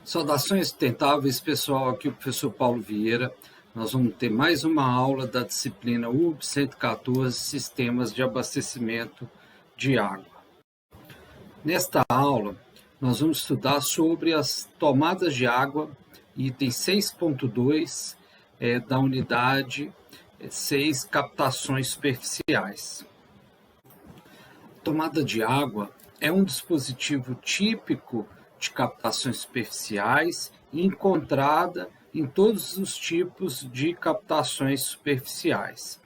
Saudações sustentáveis, pessoal. Aqui é o professor Paulo Vieira. Nós vamos ter mais uma aula da disciplina UB 114, Sistemas de Abastecimento de Água. Nesta aula, nós vamos estudar sobre as tomadas de água, item 6.2 da unidade 6, captações superficiais. Tomada de água é um dispositivo típico de captações superficiais encontrada em todos os tipos de captações superficiais.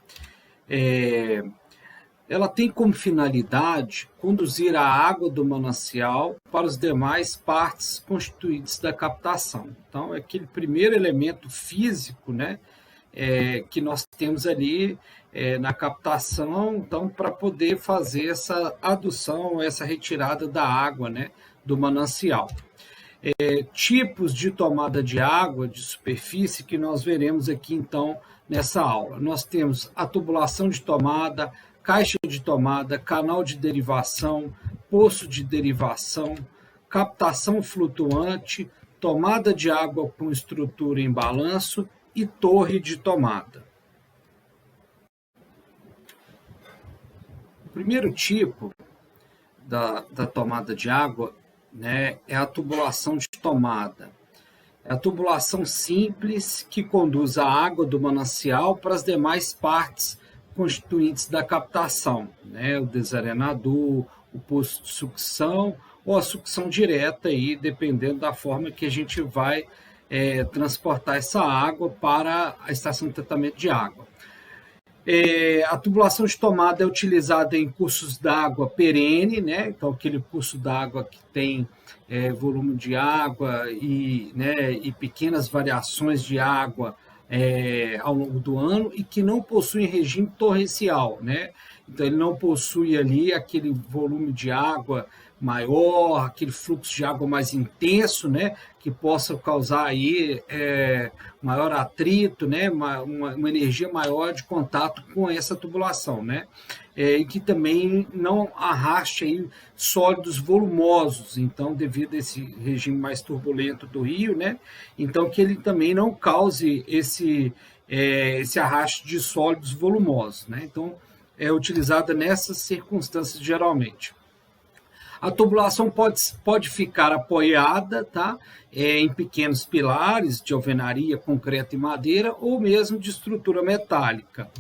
Ela tem como finalidade conduzir a água do manancial para as demais partes constituintes da captação. Então, é aquele primeiro elemento físico, né, que nós temos ali na captação, então, para poder fazer essa adução, essa retirada da água, né, do manancial. Tipos de tomada de água de superfície que nós veremos aqui, então, nessa aula. Nós temos a tubulação de tomada, caixa de tomada, canal de derivação, poço de derivação, captação flutuante, tomada de água com estrutura em balanço e torre de tomada. O primeiro tipo da tomada de água, né, é a tubulação de tomada. É a tubulação simples que conduz a água do manancial para as demais partes constituintes da captação, né, o desarenador, o poço de sucção ou a sucção direta, aí, dependendo da forma que a gente vai transportar essa água para a estação de tratamento de água. A tubulação de tomada é utilizada em cursos d'água perene, né? Então, aquele curso d'água que tem volume de água e pequenas variações de água ao longo do ano e que não possui regime torrencial, né? Então, ele não possui ali aquele volume de água maior, aquele fluxo de água mais intenso, né, que possa causar aí maior atrito, né, uma energia maior de contato com essa tubulação, né, e que também não arraste aí sólidos volumosos, então, devido a esse regime mais turbulento do rio, né, então que ele também não cause esse arraste de sólidos volumosos, né, então é utilizada nessas circunstâncias geralmente. A tubulação pode ficar apoiada, tá, em pequenos pilares de alvenaria, concreto e madeira, ou mesmo de estrutura metálica.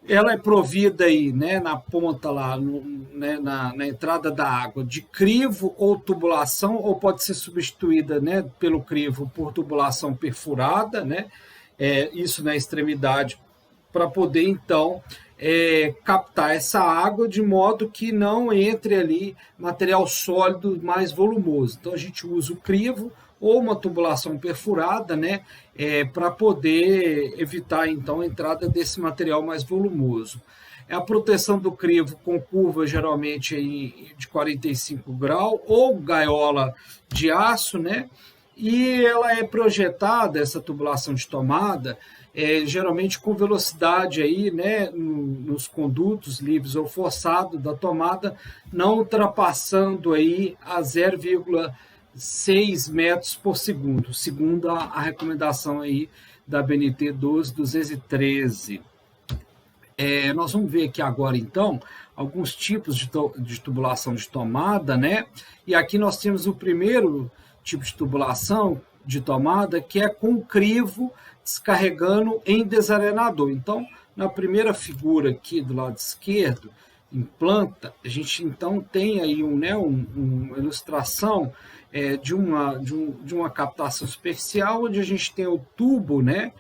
Ela é provida aí, né, na ponta lá, na entrada da água, de crivo ou tubulação, ou pode ser substituída, né, pelo crivo por tubulação perfurada, né, isso na extremidade, para poder, então, captar essa água de modo que não entre ali material sólido mais volumoso. Então, a gente usa o crivo ou uma tubulação perfurada, né, para poder evitar, então, a entrada desse material mais volumoso. A proteção do crivo com curva, geralmente, aí de 45 graus, ou gaiola de aço, né, e ela é projetada, essa tubulação de tomada, geralmente com velocidade aí, né, nos condutos livres ou forçados da tomada, não ultrapassando aí a 0,6 metros por segundo, segundo a recomendação aí da BNT 12213. Nós vamos ver aqui agora, então, alguns tipos de tubulação de tomada, né? E aqui nós temos o primeiro tipo de tubulação de tomada, que é com crivo descarregando em desarenador. Então, na primeira figura aqui do lado esquerdo, em planta, a gente então tem aí uma ilustração de uma captação superficial, onde a gente tem o tubo, né,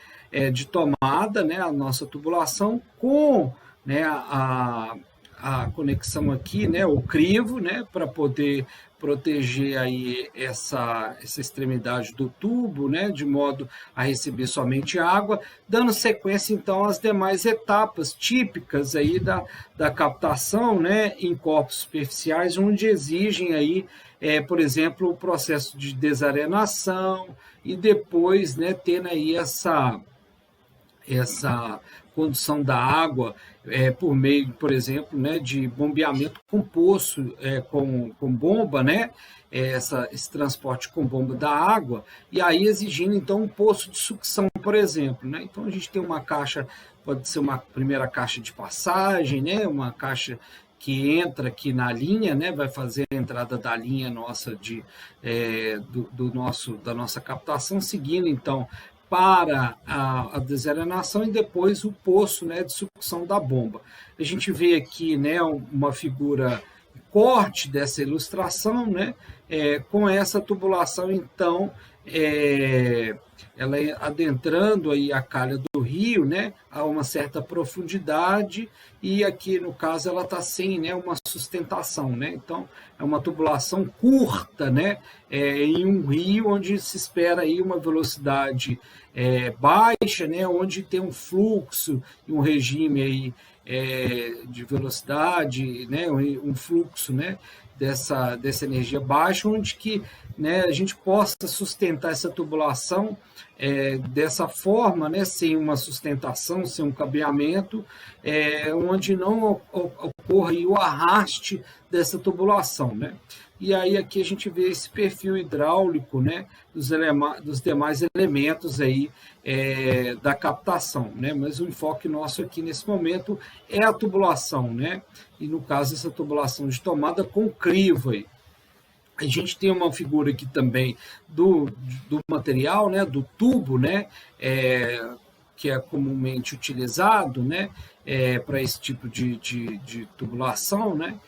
de tomada, né, a nossa tubulação, com, né, a conexão aqui, né, o crivo, né, para poder proteger aí essa extremidade do tubo, né, de modo a receber somente água, dando sequência então às demais etapas típicas aí da captação, né, em corpos superficiais, onde exigem aí, por exemplo, o processo de desarenação e depois, né, tendo aí essa condução da água por meio, por exemplo, né, de bombeamento com poço, com bomba, né, esse transporte com bomba da água, e aí exigindo, então, um poço de sucção, por exemplo. Né? Então, a gente tem uma caixa, pode ser uma primeira caixa de passagem, né, uma caixa que entra aqui na linha, né, vai fazer a entrada da linha nossa da nossa captação, seguindo, então, para a desarenação e depois o poço, né, de sucção da bomba. A gente vê aqui, né, uma figura corte dessa ilustração, né, com essa tubulação, então, ela adentrando aí a calha do rio, né, a uma certa profundidade, e aqui no caso ela está sem, né, uma sustentação, né, então é uma tubulação curta, né, em um rio onde se espera aí uma velocidade baixa, né, onde tem um fluxo e um regime aí de velocidade, né, um fluxo, né, dessa energia baixa, onde que, né, a gente possa sustentar essa tubulação dessa forma, né, sem uma sustentação, sem um cabeamento, onde não ocorra o arraste dessa tubulação. Né? E aí aqui a gente vê esse perfil hidráulico, né, dos demais elementos aí, da captação. Né? Mas o enfoque nosso aqui nesse momento é a tubulação, né? E no caso essa tubulação de tomada com crivo aí. A gente tem uma figura aqui também do material, né, do tubo, né, que é comumente utilizado, né, para esse tipo de tubulação, né,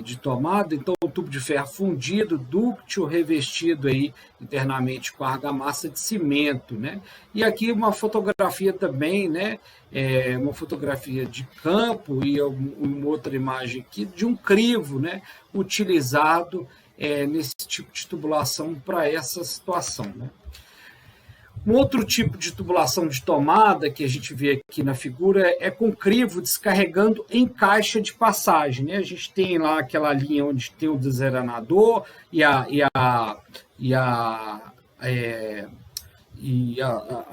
de tomada. Então, o tubo de ferro fundido, dúctil, revestido aí internamente com argamassa de cimento. Né. E aqui uma fotografia também, né, uma fotografia de campo e uma outra imagem aqui de um crivo, né, utilizado nesse tipo de tubulação para essa situação. Né? Um outro tipo de tubulação de tomada que a gente vê aqui na figura é com crivo descarregando em caixa de passagem. Né? A gente tem lá aquela linha onde tem o desarenador e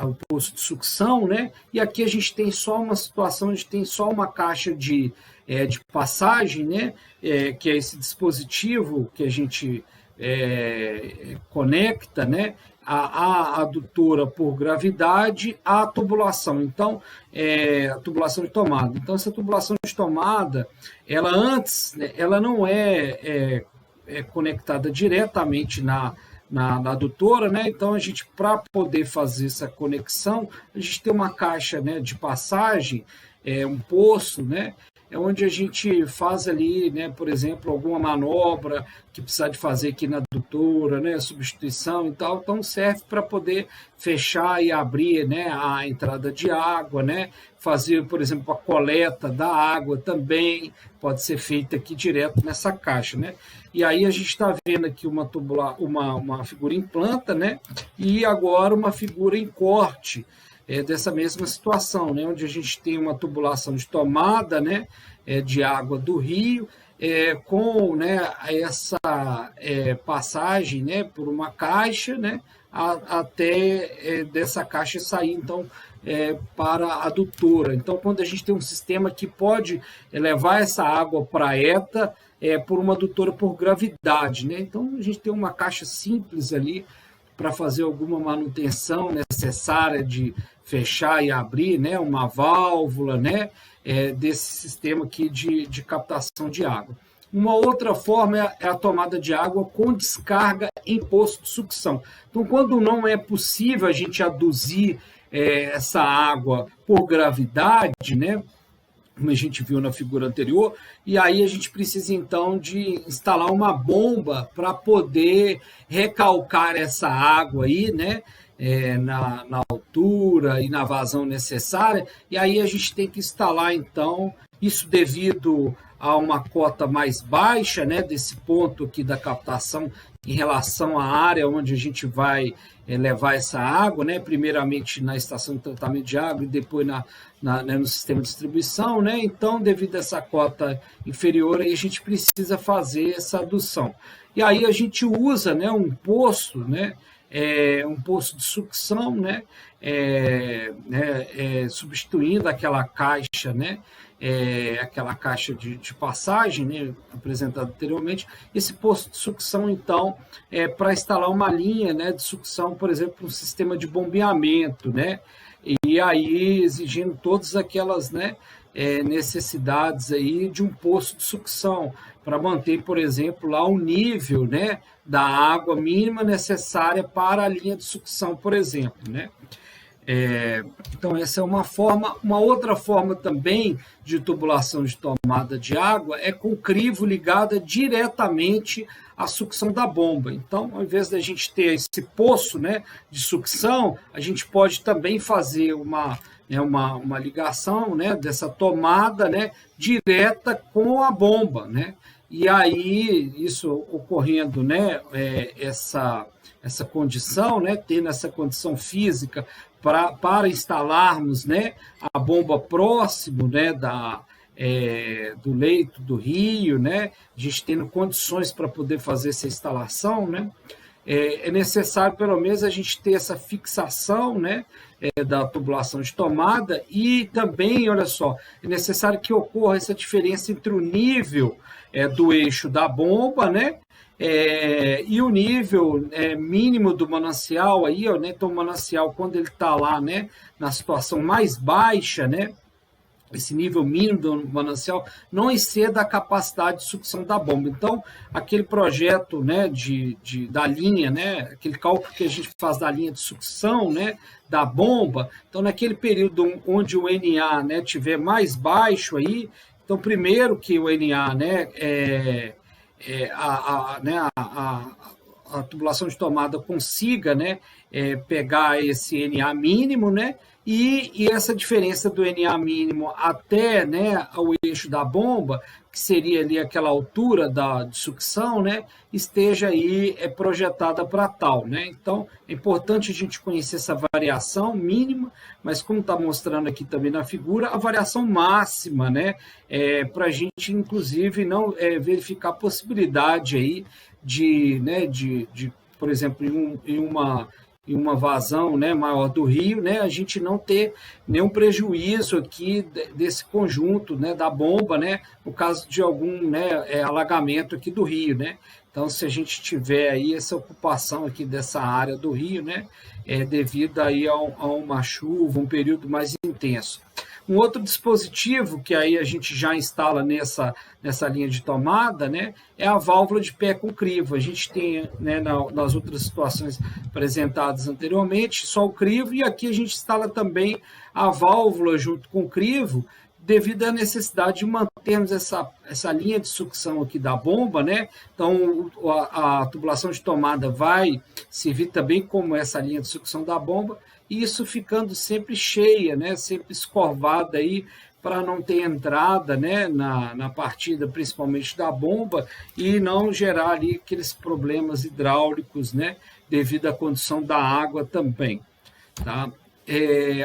o poço de sucção, né? E aqui a gente tem só uma situação, a gente tem só uma caixa de passagem, né? Que é esse dispositivo que a gente conecta, né? A adutora por gravidade à tubulação. Então, a tubulação de tomada. Então, essa tubulação de tomada, ela antes, né, ela não é conectada diretamente na adutora, né? Então a gente, para poder fazer essa conexão, a gente tem uma caixa, né, de passagem, um poço, né? É onde a gente faz ali, né, por exemplo, alguma manobra que precisa de fazer aqui na adutora, né, substituição e tal, então serve para poder fechar e abrir, né, a entrada de água, né, fazer, por exemplo, a coleta da água também pode ser feita aqui direto nessa caixa, né. E aí a gente está vendo aqui uma figura em planta, né, e agora uma figura em corte, dessa mesma situação, né, onde a gente tem uma tubulação de tomada, né, de água do rio, com, né, essa passagem, né, por uma caixa, né, até dessa caixa sair, então, para a adutora. Então, quando a gente tem um sistema que pode levar essa água para a ETA por uma adutora por gravidade, né, então a gente tem uma caixa simples ali para fazer alguma manutenção necessária de fechar e abrir, né, uma válvula, né, desse sistema aqui de captação de água. Uma outra forma é a tomada de água com descarga em poço de sucção. Então, quando não é possível a gente aduzir essa água por gravidade, né, como a gente viu na figura anterior, e aí a gente precisa, então, de instalar uma bomba para poder recalcar essa água aí, né, na altura e na vazão necessária, e aí a gente tem que instalar, então, isso devido a uma cota mais baixa, né, desse ponto aqui da captação em relação à área onde a gente vai levar essa água, né, primeiramente na estação de tratamento de água e depois né, no sistema de distribuição, né, então devido a essa cota inferior aí a gente precisa fazer essa adução. E aí a gente usa, né, um poço, né, um poço de sucção, né? Substituindo aquela caixa, né? Aquela caixa de passagem, né, apresentada anteriormente. Esse poço de sucção, então, é para instalar uma linha, né, de sucção, por exemplo, um sistema de bombeamento, né, e aí exigindo todas aquelas, né, necessidades aí de um poço de sucção para manter, por exemplo, lá o nível, né, da água mínima necessária para a linha de sucção, por exemplo, né. Então, essa é uma forma. Uma outra forma também de tubulação de tomada de água é com crivo ligada diretamente à sucção da bomba. Então, ao invés da gente ter esse poço, né, de sucção, a gente pode também fazer uma ligação, né, dessa tomada, né, direta com a bomba, né? E aí, isso ocorrendo, né, essa condição, né, tendo essa condição física para instalarmos, né, a bomba próximo, né, do leito do rio, né, a gente tendo condições para poder fazer essa instalação, né, é necessário pelo menos a gente ter essa fixação, né, da tubulação de tomada e também, olha só, é necessário que ocorra essa diferença entre o nível do eixo da bomba, né, e o nível mínimo do manancial aí, ó, né? Então o manancial quando ele está lá, né, na situação mais baixa, né, esse nível mínimo do manancial não exceda a capacidade de sucção da bomba. Então aquele projeto, né, da linha, né, aquele cálculo que a gente faz da linha de sucção, né, da bomba. Então naquele período onde o NA, né, tiver mais baixo aí, então primeiro que o NA, né, a tubulação de tomada consiga, né, pegar esse NA mínimo, né, e essa diferença do NA mínimo até, né, o eixo da bomba, que seria ali aquela altura de sucção, né, esteja aí projetada para tal, né? Então é importante a gente conhecer essa variação mínima, mas como está mostrando aqui também na figura, a variação máxima, né, para a gente inclusive não verificar a possibilidade aí de por exemplo, em uma vazão, né, maior do rio, né, a gente não ter nenhum prejuízo aqui desse conjunto, né, da bomba, né, no caso de algum, né, alagamento aqui do rio, né. Então, se a gente tiver aí essa ocupação aqui dessa área do rio, né, devido aí a uma chuva, um período mais intenso. Um outro dispositivo que aí a gente já instala nessa linha de tomada, né, é a válvula de pé com crivo. A gente tem, né, nas outras situações apresentadas anteriormente, só o crivo, e aqui a gente instala também a válvula junto com o crivo, devido à necessidade de mantermos essa linha de sucção aqui da bomba, né? Então, a tubulação de tomada vai servir também como essa linha de sucção da bomba, e isso ficando sempre cheia, né? Sempre escorvada aí, para não ter entrada, né, na partida, principalmente da bomba, e não gerar ali aqueles problemas hidráulicos, né, devido à condição da água também. Tá?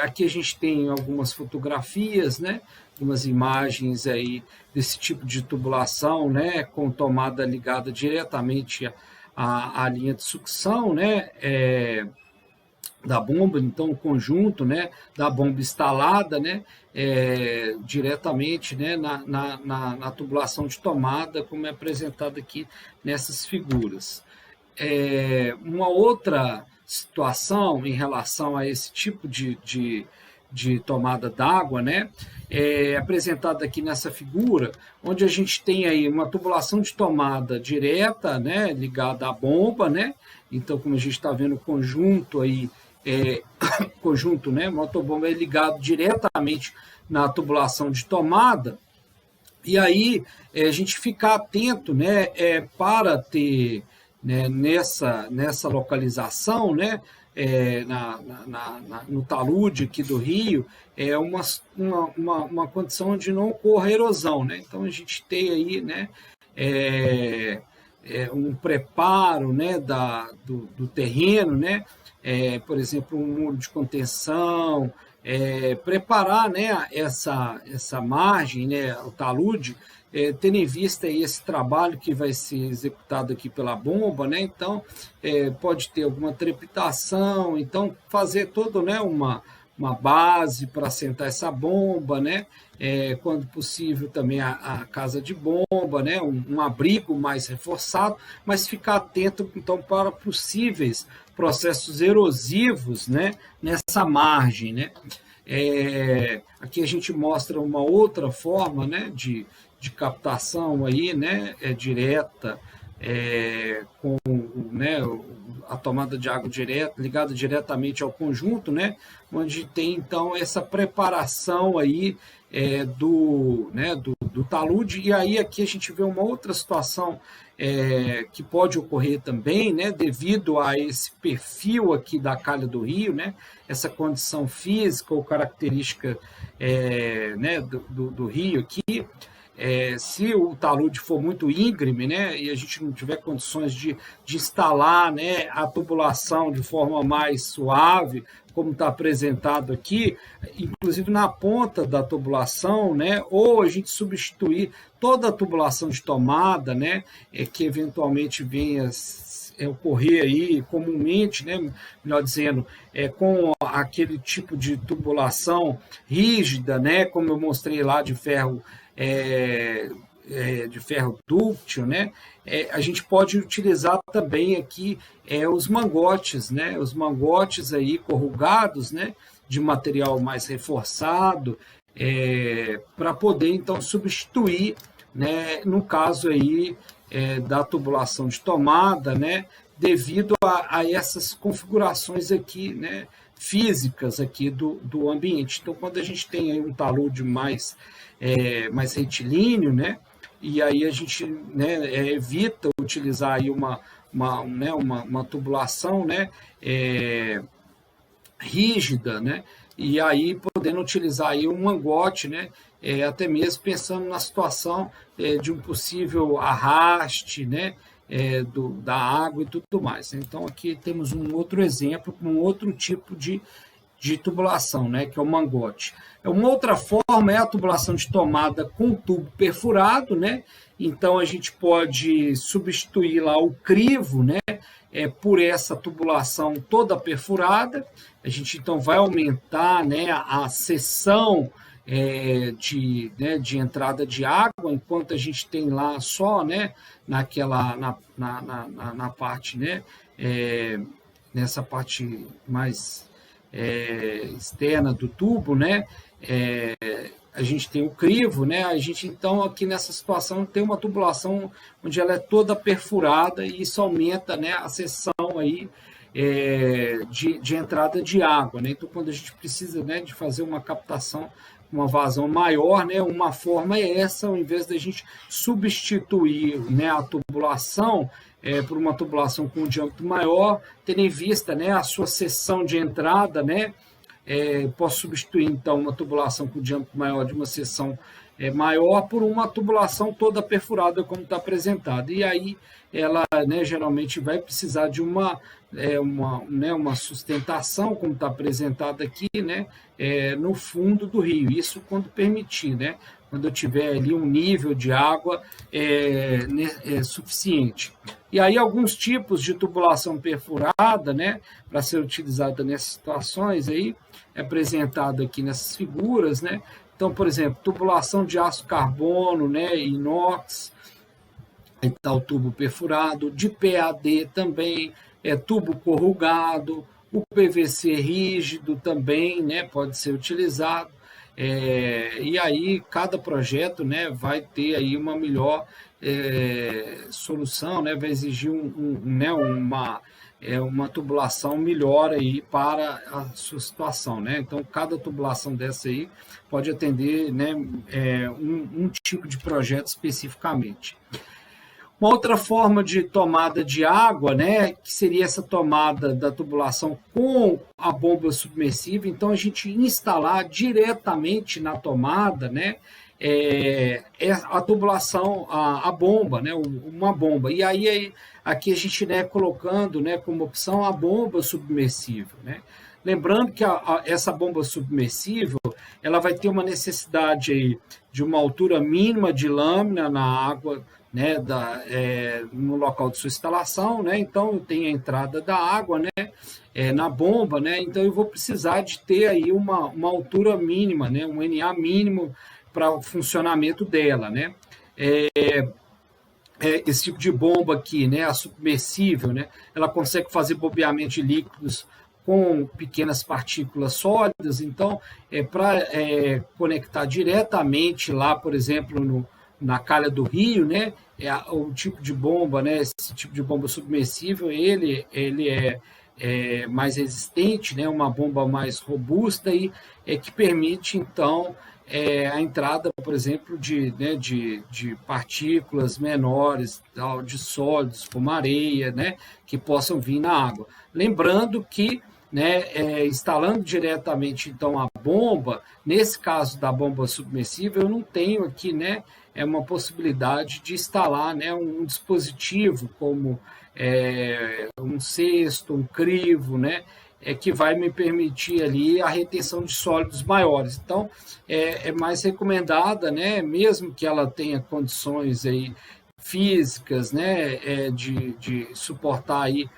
Aqui a gente tem algumas fotografias, né, algumas imagens aí desse tipo de tubulação, né, com tomada ligada diretamente à linha de sucção, né, da bomba, então o conjunto, né, da bomba instalada, né, diretamente, né, na tubulação de tomada, como é apresentado aqui nessas figuras. Uma outra situação em relação a esse tipo de tomada d'água, né, apresentada aqui nessa figura, onde a gente tem aí uma tubulação de tomada direta, né, ligada à bomba, né, então como a gente está vendo o conjunto aí, conjunto, né, motobomba é ligado diretamente na tubulação de tomada, e aí a gente ficar atento, né, para ter, né, nessa localização, né, no talude aqui do rio, uma condição de não ocorra erosão, né? Então a gente tem aí, né, um preparo, né, do terreno, né, por exemplo, um muro de contenção, preparar, né, essa margem, né, o talude, tendo em vista aí esse trabalho que vai ser executado aqui pela bomba, né? Então, pode ter alguma trepidação, então fazer todo, né, uma base para assentar essa bomba, né? Quando possível também a casa de bomba, né? Um abrigo mais reforçado, mas ficar atento então para possíveis processos erosivos, né? Nessa margem, né? Aqui a gente mostra uma outra forma, né? De captação aí, né? Direta, com, né, a tomada de água direta, ligada diretamente ao conjunto, né, onde tem então essa preparação aí do talude. E aí aqui a gente vê uma outra situação que pode ocorrer também, né, devido a esse perfil aqui da calha do rio, né, essa condição física ou característica né, do rio aqui. Se o talude for muito íngreme, né, e a gente não tiver condições de instalar, né, a tubulação de forma mais suave, como está apresentado aqui, inclusive na ponta da tubulação, né, ou a gente substituir toda a tubulação de tomada, né, que eventualmente venha ocorrer aí comumente, né, melhor dizendo, com aquele tipo de tubulação rígida, né, como eu mostrei lá de ferro dúctil, né? A gente pode utilizar também aqui os mangotes, né? Os mangotes aí corrugados, né? De material mais reforçado, para poder então substituir, né? No caso aí da tubulação de tomada, né? Devido a essas configurações aqui, né? Físicas aqui do ambiente. Então, quando a gente tem aí um talude mais retilíneo, né? E aí a gente, né, evita utilizar aí uma tubulação, né, rígida, né? E aí podendo utilizar aí um mangote, né? Até mesmo pensando na situação de um possível arraste, né? Da água e tudo mais. Então aqui temos um outro exemplo com um outro tipo de tubulação, né, que é o mangote. Uma outra forma é a tubulação de tomada com tubo perfurado, né? Então a gente pode substituir lá o crivo, né, por essa tubulação toda perfurada. A gente então vai aumentar, né, a seção de entrada de água, enquanto a gente tem lá só, né, na parte, né, nessa parte mais externa do tubo, né? A gente tem o crivo, né? A gente então aqui nessa situação tem uma tubulação onde ela é toda perfurada e isso aumenta, né, a seção aí de entrada de água, né? Então quando a gente precisa, né, de fazer uma captação, uma vazão maior, né? Uma forma é essa, ao invés da gente substituir, né, a tubulação por uma tubulação com um diâmetro maior, tendo em vista, né, a sua seção de entrada, né, posso substituir então uma tubulação com diâmetro maior de uma seção maior por uma tubulação toda perfurada como está apresentado. E aí ela, né, geralmente vai precisar de uma sustentação, como está apresentado aqui, né, no fundo do rio. Isso quando permitir, né, quando eu tiver ali um nível de água suficiente. E aí alguns tipos de tubulação perfurada, né, para ser utilizada nessas situações aí, apresentado aqui nessas figuras, né. Então, por exemplo, tubulação de aço carbono, né, inox, está o tubo perfurado, de PAD também, tubo corrugado, o PVC rígido também, né, pode ser utilizado. E aí cada projeto, né, vai ter aí uma melhor solução, né, vai exigir uma tubulação melhor aí para a sua situação, né? Então cada tubulação dessa aí pode atender, né, um tipo de projeto especificamente. Uma outra forma de tomada de água, né, que seria essa tomada da tubulação com a bomba submersível. Então, a gente instalar diretamente na tomada, né, a tubulação, a bomba, né, uma bomba. E aí aqui a gente, né, colocando, né, como opção a bomba submersível, né. Lembrando que essa bomba submersível ela vai ter uma necessidade aí de uma altura mínima de lâmina na água, né, no local de sua instalação, né? Então eu tenho a entrada da água, né, na bomba, né? Então eu vou precisar de ter aí uma altura mínima, né, um NA mínimo para o funcionamento dela, né? Esse tipo de bomba aqui, né, a submersível, né, ela consegue fazer bombeamento de líquidos com pequenas partículas sólidas, então para conectar diretamente lá, por exemplo, na calha do rio, né, o tipo de bomba, né, esse tipo de bomba submersível, ele é mais resistente, né, uma bomba mais robusta e que permite, então, a entrada, por exemplo, de partículas menores, de sólidos, como areia, né, que possam vir na água. Lembrando que, né, instalando diretamente, então, a bomba, nesse caso da bomba submersível, eu não tenho aqui, né, uma possibilidade de instalar, né, um dispositivo como um cesto, um crivo, né, que vai me permitir ali a retenção de sólidos maiores. Então, é mais recomendada, né, mesmo que ela tenha condições aí físicas, né, de suportar aí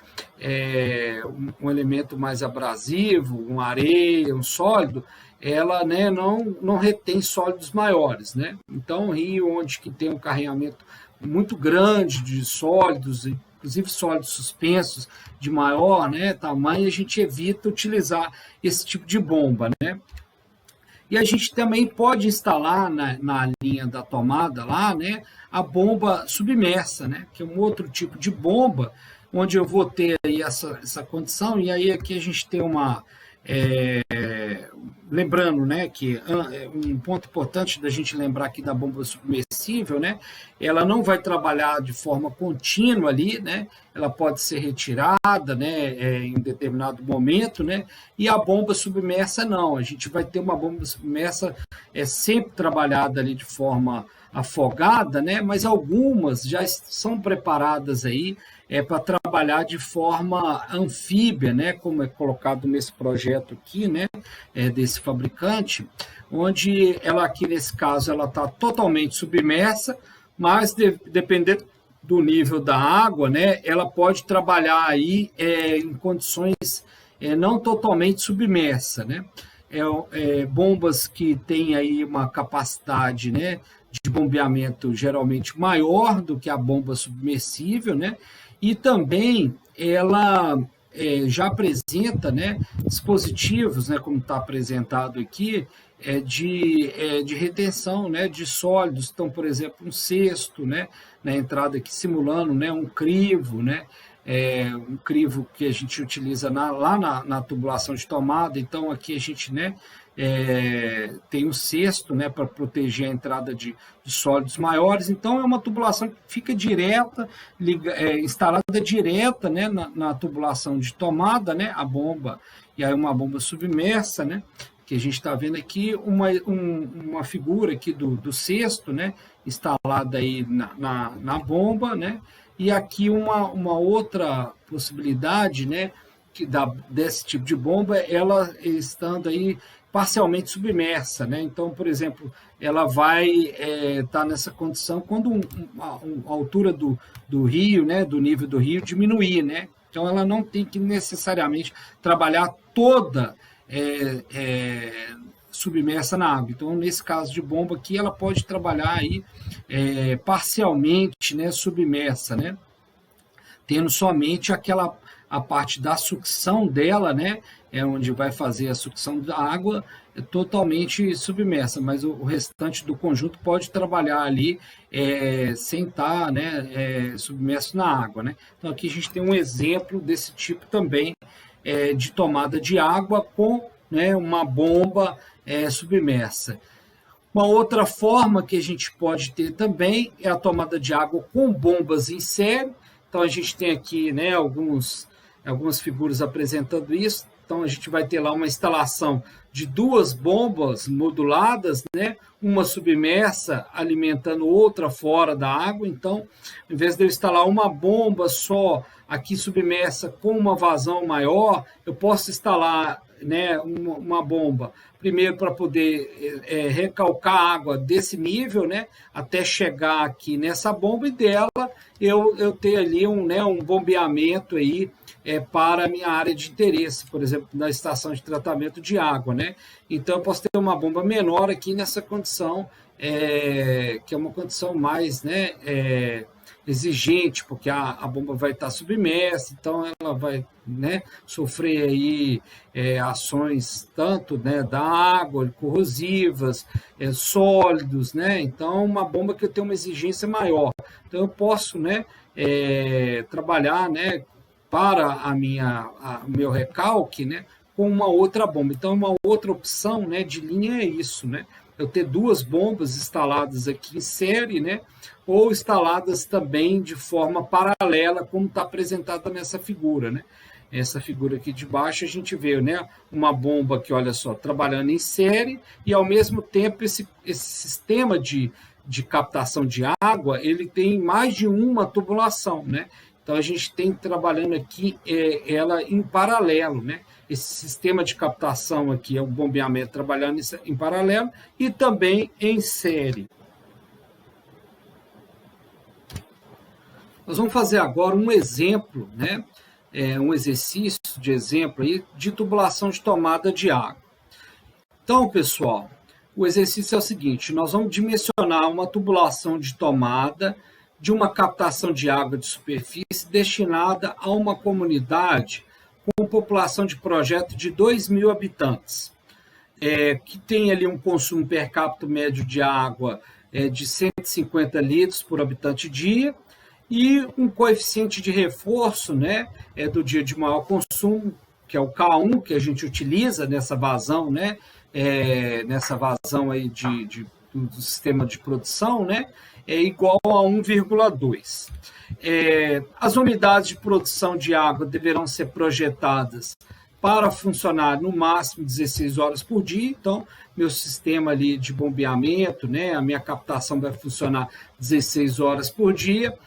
um elemento mais abrasivo, uma areia, um sólido, ela, né, não retém sólidos maiores, né? Então, rio onde que tem um carregamento muito grande de sólidos, inclusive sólidos suspensos de maior, né, tamanho, a gente evita utilizar esse tipo de bomba, né? E a gente também pode instalar na linha da tomada lá, né, a bomba submersa, né, que é um outro tipo de bomba, onde eu vou ter aí essa condição, e aí aqui a gente tem lembrando, né, que um ponto importante da gente lembrar aqui da bomba submersível, né, ela não vai trabalhar de forma contínua ali, né, ela pode ser retirada, né, em determinado momento, né, e a bomba submersa não, a gente vai ter uma bomba submersa sempre trabalhada ali de forma afogada, né, mas algumas já são preparadas aí para trabalhar de forma anfíbia, né, como é colocado nesse projeto aqui, né, desse fabricante, onde ela aqui nesse caso ela está totalmente submersa, mas dependendo do nível da água, né, ela pode trabalhar aí em condições não totalmente submersa, né, bombas que têm aí uma capacidade, né, de bombeamento geralmente maior do que a bomba submersível, né, e também ela já apresenta, né, dispositivos, né, como está apresentado aqui, de retenção, né, de sólidos. Então, por exemplo, um cesto, né, na entrada aqui simulando, né, um crivo, né, um crivo que a gente utiliza lá na tubulação de tomada. Então, aqui a gente, né, tem um cesto, né, para proteger a entrada de sólidos maiores. Então, é uma tubulação que fica direta, instalada direta, né, na tubulação de tomada, né, a bomba, e aí uma bomba submersa, né, que a gente está vendo aqui, uma figura aqui do cesto, né, instalada aí na bomba, né, e aqui uma outra possibilidade, né, desse tipo de bomba, ela estando aí parcialmente submersa, né? Então, por exemplo, ela vai estar nessa condição quando a altura do rio, né, do nível do rio diminuir, né? Então, ela não tem que necessariamente trabalhar toda submersa na água. Então, nesse caso de bomba aqui, ela pode trabalhar aí parcialmente, né, submersa, né? Tendo somente a parte da sucção dela, né, onde vai fazer a sucção da água, totalmente submersa, mas o restante do conjunto pode trabalhar ali sem estar, né, submerso na água, né? Então aqui a gente tem um exemplo desse tipo também de tomada de água com, né, uma bomba submersa. Uma outra forma que a gente pode ter também é a tomada de água com bombas em série. Então a gente tem aqui, né, algumas figuras apresentando isso. Então, a gente vai ter lá uma instalação de 2 bombas moduladas, né? Uma submersa alimentando outra fora da água. Então, ao invés de eu instalar uma bomba só aqui submersa com uma vazão maior, eu posso instalar, né, uma bomba, primeiro para poder recalcar água desse nível, né, até chegar aqui nessa bomba, e dela eu ter ali um bombeamento aí, para a minha área de interesse, por exemplo, na estação de tratamento de água, né? Então, eu posso ter uma bomba menor aqui nessa condição, que é uma condição mais, né, exigente, porque a bomba vai estar submersa, então ela vai, né, sofrer aí ações tanto, né, da água, corrosivas, sólidos, né? Então, uma bomba que eu tenho uma exigência maior. Então, eu posso, né, trabalhar, né, para o meu recalque, né, com uma outra bomba. Então, uma outra opção, né, de linha é isso, né? Eu ter 2 bombas instaladas aqui em série, né, ou instaladas também de forma paralela, como está apresentada nessa figura, né? Essa figura aqui de baixo a gente vê, né, uma bomba que, olha só, trabalhando em série, e ao mesmo tempo esse sistema de captação de água, ele tem mais de uma tubulação, né? Então, a gente tem trabalhando aqui ela em paralelo, né? Esse sistema de captação aqui é o bombeamento trabalhando em paralelo e também em série. Nós vamos fazer agora um exemplo, né? Um exercício de exemplo aí de tubulação de tomada de água. Então, pessoal, o exercício é o seguinte: nós vamos dimensionar uma tubulação de tomada de uma captação de água de superfície destinada a uma comunidade com população de projeto de 2.000 habitantes, que tem ali um consumo per capita médio de água de 150 litros por habitante dia, e um coeficiente de reforço, né, do dia de maior consumo, que é o K1, que a gente utiliza nessa vazão, né, nessa vazão aí do sistema de produção, né, é igual a 1,2. As unidades de produção de água deverão ser projetadas para funcionar no máximo 16 horas por dia. Então, meu sistema ali de bombeamento, né, a minha captação vai funcionar 16 horas por dia.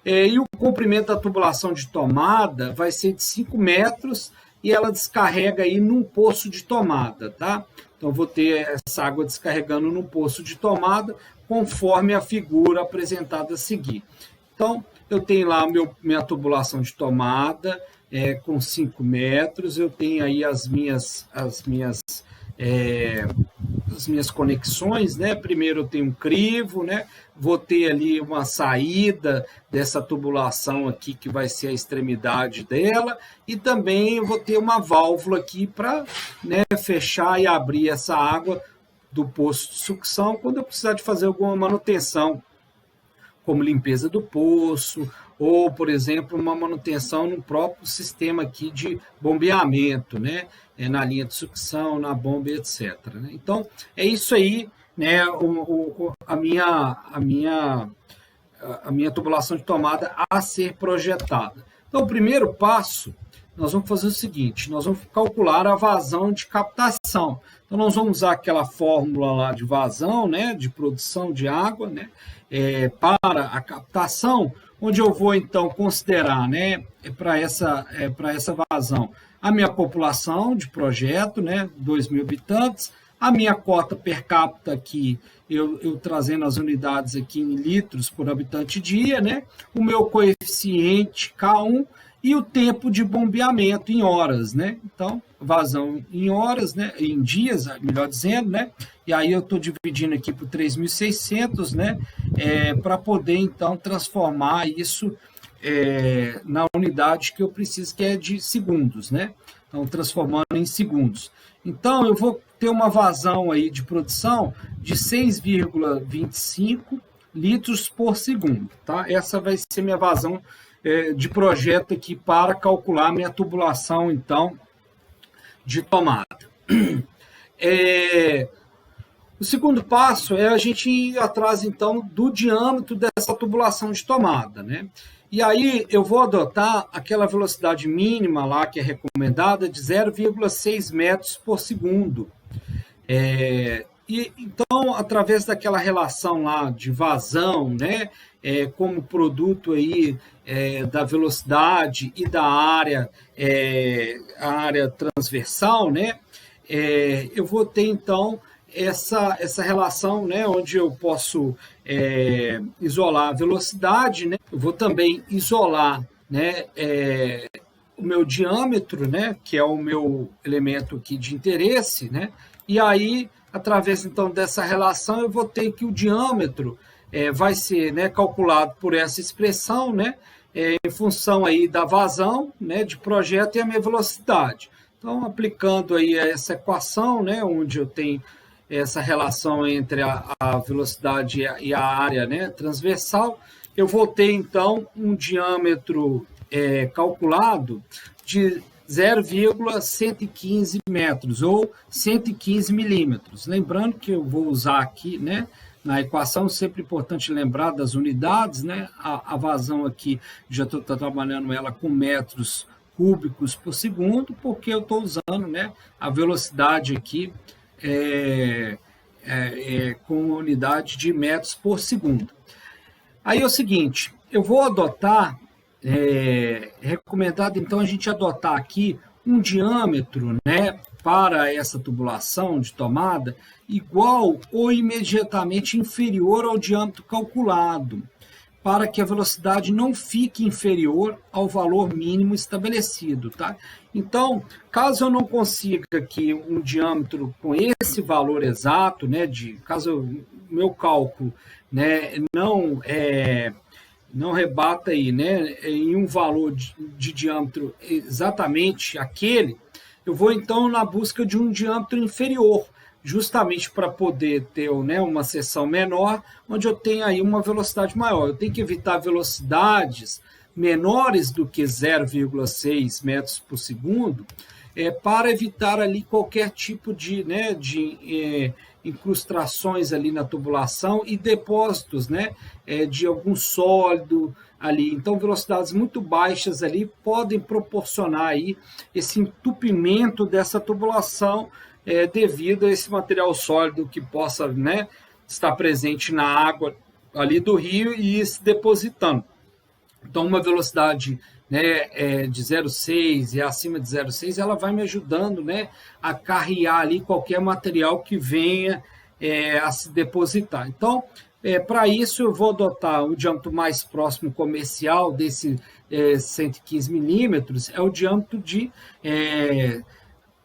E o comprimento da tubulação de tomada vai ser de 5 metros e ela descarrega aí num poço de tomada, tá? Então, eu vou ter essa água descarregando no poço de tomada, conforme a figura apresentada a seguir. Então, eu tenho lá minha tubulação de tomada com 5 metros, eu tenho aí as minhas conexões, né? Primeiro eu tenho um crivo, né? Vou ter ali uma saída dessa tubulação aqui, que vai ser a extremidade dela, e também eu vou ter uma válvula aqui para, né, fechar e abrir essa água do poço de sucção quando eu precisar de fazer alguma manutenção, como limpeza do poço, ou, por exemplo, uma manutenção no próprio sistema aqui de bombeamento, né? Na linha de sucção, na bomba, etc. Né? Então, é isso aí, né? A minha tubulação de tomada a ser projetada. Então, o primeiro passo, nós vamos fazer o seguinte: nós vamos calcular a vazão de captação. Então, nós vamos usar aquela fórmula lá de vazão, né, de produção de água, né, para a captação, onde eu vou, então, considerar, né, para essa vazão, a minha população de projeto, né, 2.000 habitantes, a minha cota per capita aqui, eu trazendo as unidades aqui em litros por habitante dia, né, o meu coeficiente K1 e o tempo de bombeamento em horas, né? Então, vazão em horas, né? Em dias, melhor dizendo, né? E aí eu estou dividindo aqui por 3.600, né? Para poder, então, transformar isso na unidade que eu preciso, que é de segundos, né? Então, transformando em segundos. Então, eu vou ter uma vazão aí de produção de 6,25 litros por segundo, tá? Essa vai ser minha vazão de projeto aqui para calcular minha tubulação, então, de tomada. O segundo passo é a gente ir atrás, então, do diâmetro dessa tubulação de tomada, né? E aí eu vou adotar aquela velocidade mínima lá que é recomendada de 0,6 metros por segundo. E então, através daquela relação lá de vazão, né, como produto aí da velocidade e da área, a área transversal, né, eu vou ter então essa relação, né, onde eu posso isolar a velocidade, né, eu vou também isolar, né, o meu diâmetro, né, que é o meu elemento aqui de interesse, né, e aí, através então dessa relação, eu vou ter que o diâmetro vai ser, né, calculado por essa expressão, né, em função aí da vazão, né, de projeto e a minha velocidade. Então, aplicando aí essa equação, né, onde eu tenho essa relação entre a velocidade e a área, né, transversal, eu vou ter então um diâmetro calculado de 0,115 metros ou 115 milímetros. Lembrando que eu vou usar aqui, né, na equação, sempre importante lembrar das unidades, né, a vazão aqui, já estou trabalhando ela com metros cúbicos por segundo, porque eu estou usando, né, a velocidade aqui com unidade de metros por segundo. Aí é o seguinte, eu vou adotar, recomendado então a gente adotar aqui um diâmetro, né, para essa tubulação de tomada igual ou imediatamente inferior ao diâmetro calculado, para que a velocidade não fique inferior ao valor mínimo estabelecido, tá? Então, caso eu não consiga aqui um diâmetro com esse valor exato, né, caso o meu cálculo, né, não rebata aí, né, em um valor de diâmetro exatamente aquele, eu vou então na busca de um diâmetro inferior, justamente para poder ter, né, uma seção menor, onde eu tenho aí uma velocidade maior. Eu tenho que evitar velocidades menores do que 0,6 metros por segundo, para evitar ali qualquer tipo de, né, de incrustações ali na tubulação e depósitos, né, de algum sólido ali. Então, velocidades muito baixas ali podem proporcionar aí esse entupimento dessa tubulação devido a esse material sólido que possa, né, estar presente na água ali do rio e ir se depositando. Então, uma velocidade, né, de 0,6 e acima de 0,6, ela vai me ajudando, né, a carrear ali qualquer material que venha a se depositar. Então, para isso, eu vou adotar o diâmetro mais próximo comercial desse 115 milímetros, é o diâmetro de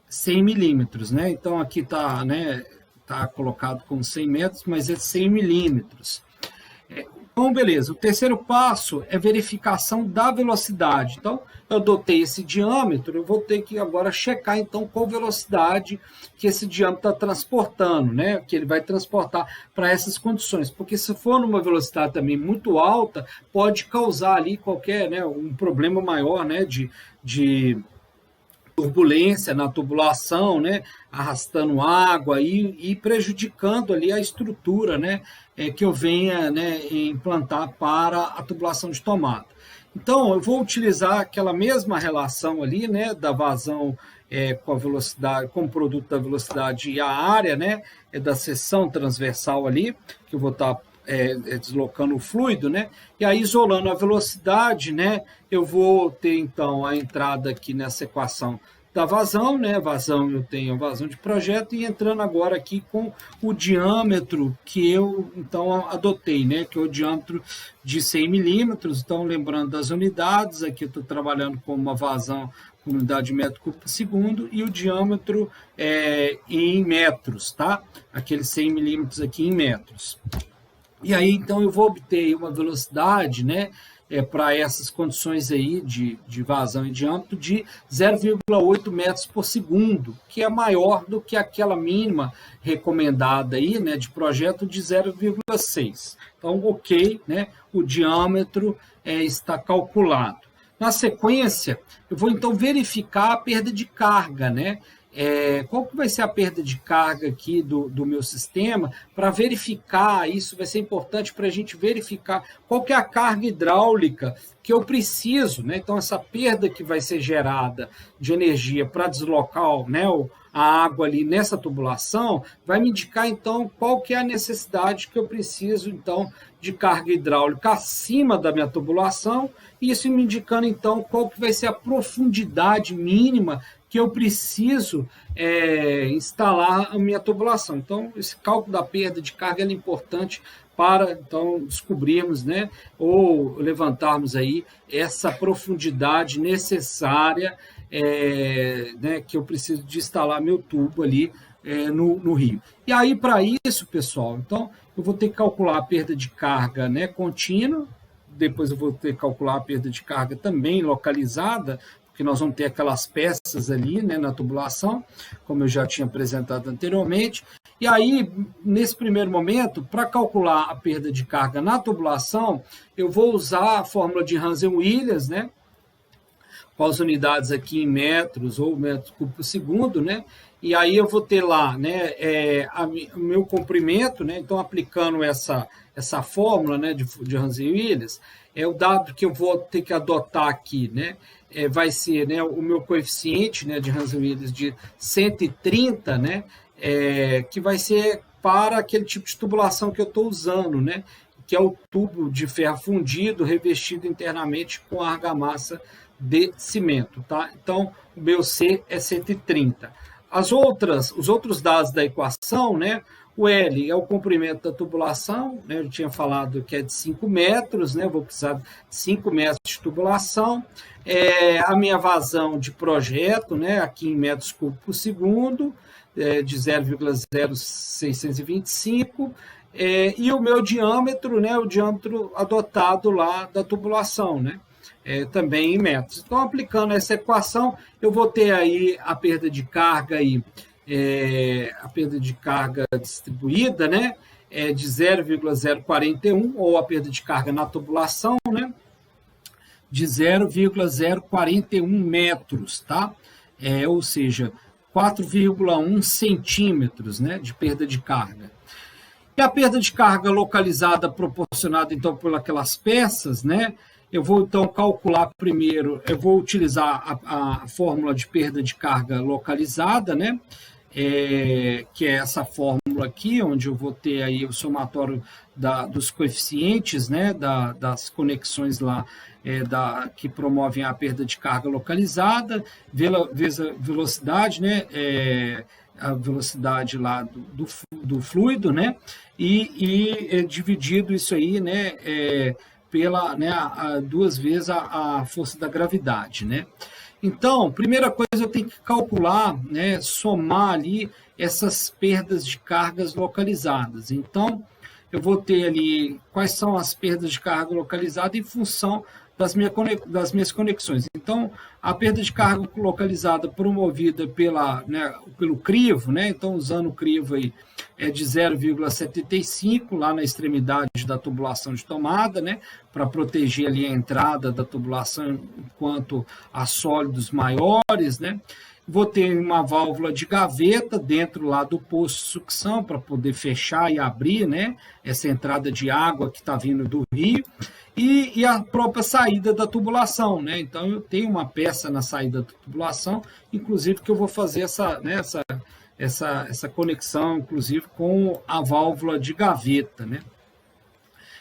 100 milímetros, né? Então, aqui está, né, tá colocado como 100 metros, mas é 100 milímetros. Então, beleza. O terceiro passo é verificação da velocidade. Então, eu adotei esse diâmetro, eu vou ter que agora checar, então, qual velocidade que esse diâmetro está transportando, né? Que ele vai transportar para essas condições. Porque se for numa velocidade também muito alta, pode causar ali qualquer, né, um problema maior, né, de turbulência na tubulação, né, arrastando água e prejudicando ali a estrutura, né, que eu venha, né, implantar para a tubulação de tomada. Então, eu vou utilizar aquela mesma relação ali, né, da vazão com a velocidade, com o produto da velocidade e a área, né, da seção transversal ali, que eu vou estar deslocando o fluido, né? E aí, isolando a velocidade, né? Eu vou ter, então, a entrada aqui nessa equação da vazão, né? Vazão, eu tenho a vazão de projeto, e entrando agora aqui com o diâmetro que eu, então, adotei, né? Que é o diâmetro de 100 milímetros. Então, lembrando das unidades, aqui eu estou trabalhando com uma vazão com unidade de metro cúbico por segundo, e o diâmetro em metros, tá? Aqueles 100 milímetros aqui em metros. E aí, então, eu vou obter uma velocidade, né, para essas condições aí de vazão e diâmetro de 0,8 metros por segundo, que é maior do que aquela mínima recomendada aí, né, de projeto de 0,6. Então, ok, né, o diâmetro está calculado. Na sequência, eu vou então verificar a perda de carga, né, qual que vai ser a perda de carga aqui do meu sistema, para verificar, isso vai ser importante para a gente verificar qual que é a carga hidráulica que eu preciso, né? Então, essa perda que vai ser gerada de energia para deslocar, né, a água ali nessa tubulação, vai me indicar, então, qual que é a necessidade que eu preciso, então, de carga hidráulica acima da minha tubulação, e isso me indicando, então, qual que vai ser a profundidade mínima que eu preciso instalar a minha tubulação. Então, esse cálculo da perda de carga é importante para, então, descobrirmos, né, ou levantarmos aí essa profundidade necessária né, que eu preciso de instalar meu tubo ali no rio. E aí, para isso, pessoal, então, eu vou ter que calcular a perda de carga, né, contínua, depois eu vou ter que calcular a perda de carga também localizada, porque nós vamos ter aquelas peças ali, né, na tubulação, como eu já tinha apresentado anteriormente. E aí, nesse primeiro momento, para calcular a perda de carga na tubulação, eu vou usar a fórmula de Hansen-Williams, né, com as unidades aqui em metros ou metros cúbicos por segundo, né? E aí eu vou ter lá, né, o meu comprimento, né? Então, aplicando essa fórmula, né, de Hansen-Williams, o dado que eu vou ter que adotar aqui, né, vai ser, né, o meu coeficiente, né, de Hansen-Williams de 130, né, que vai ser para aquele tipo de tubulação que eu estou usando, né, que é o tubo de ferro fundido revestido internamente com argamassa de cimento, tá? Então, o meu C é 130. Os outros dados da equação, né? O L é o comprimento da tubulação, né? Eu tinha falado que é de 5 metros, né? Eu vou precisar de 5 metros de tubulação. A minha vazão de projeto, né? Aqui em metros cúbicos por segundo, de 0,0625. E o meu diâmetro, né? O diâmetro adotado lá da tubulação, né? Também em metros. Então, aplicando essa equação, eu vou ter aí a perda de carga aí, a perda de carga distribuída, né, de 0,041, ou a perda de carga na tubulação, né, de 0,041 metros, tá? Ou seja, 4,1 centímetros, né, de perda de carga. E a perda de carga localizada proporcionada, então, por aquelas peças, né, eu vou, então, calcular primeiro, eu vou utilizar a fórmula de perda de carga localizada, né? Que é essa fórmula aqui, onde eu vou ter aí o somatório dos coeficientes, né? Das conexões lá que promovem a perda de carga localizada, velocidade, né? A velocidade lá do fluido, né? E dividido isso aí, né? Pela, né, duas vezes a força da gravidade, né? Então, primeira coisa, eu tenho que calcular, né, somar ali essas perdas de cargas localizadas. Então, eu vou ter ali quais são as perdas de carga localizada em função das minhas conexões. Então, a perda de carga localizada promovida pelo crivo, né? Então, usando o crivo aí, é de 0,75 lá na extremidade da tubulação de tomada, né? Para proteger ali a entrada da tubulação enquanto a sólidos maiores, né? Vou ter uma válvula de gaveta dentro lá do poço de sucção para poder fechar e abrir, né, essa entrada de água que está vindo do rio e a própria saída da tubulação, né? Então eu tenho uma peça na saída da tubulação, inclusive que eu vou fazer essa conexão, inclusive com a válvula de gaveta, né?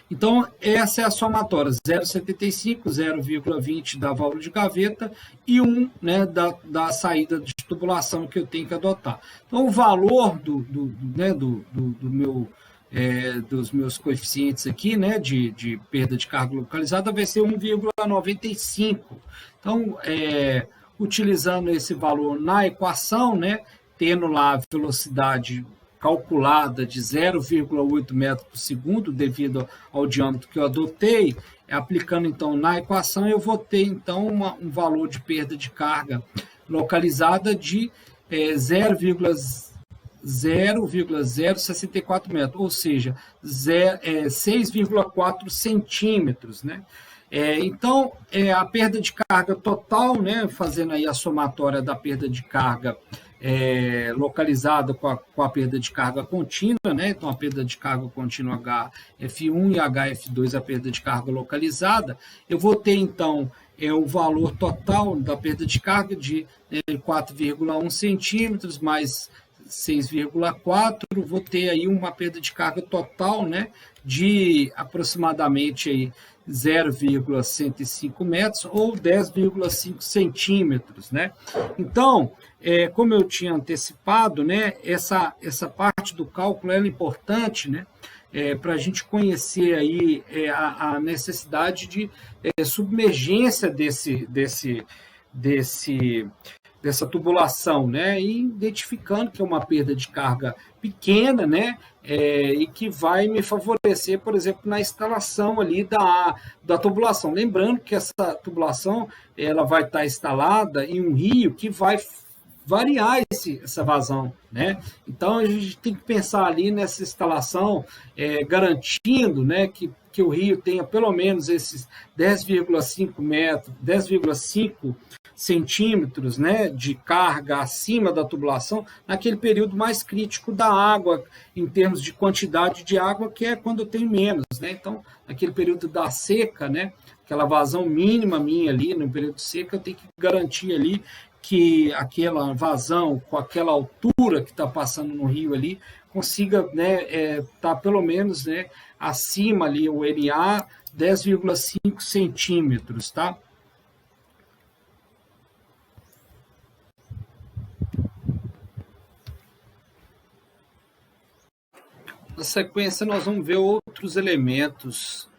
Então, essa é a somatória, 0,75, 0,20 da válvula de gaveta e 1, né, da saída de tubulação que eu tenho que adotar. Então, o valor dos meus coeficientes aqui, né, de perda de carga localizada, vai ser 1,95. Então, utilizando esse valor na equação, né, tendo lá a velocidade calculada de 0,8 metros por segundo, devido ao diâmetro que eu adotei, aplicando então na equação, eu vou ter então um valor de perda de carga localizada de 0,064 metros, ou seja, 6,4 centímetros, né? Então, a perda de carga total, né, fazendo aí a somatória da perda de carga localizada com a perda de carga contínua, né? Então, a perda de carga contínua HF1 e HF2, a perda de carga localizada. Eu vou ter, então, o valor total da perda de carga de 4,1 centímetros mais 6,4, vou ter aí uma perda de carga total, né, de aproximadamente aí 0,105 metros ou 10,5 centímetros, né? Então, como eu tinha antecipado, né, essa parte do cálculo é importante, né, para a gente conhecer aí a necessidade de submergência dessa tubulação, né, e identificando que é uma perda de carga pequena, né, e que vai me favorecer, por exemplo, na instalação ali da tubulação. Lembrando que essa tubulação ela vai estar instalada em um rio que vai variar essa vazão, né? Então a gente tem que pensar ali nessa instalação, garantindo, né, que o rio tenha pelo menos esses 10,5 metros, 10,5 centímetros, né, de carga acima da tubulação, naquele período mais crítico da água, em termos de quantidade de água, que é quando eu tenho menos, né? Então, naquele período da seca, né, aquela vazão mínima minha ali, no período de seca, eu tenho que garantir ali que aquela vazão, com aquela altura que está passando no rio ali, consiga, né, tá pelo menos, né, acima ali, o NA 10,5 centímetros, tá? Na sequência, nós vamos ver outros elementos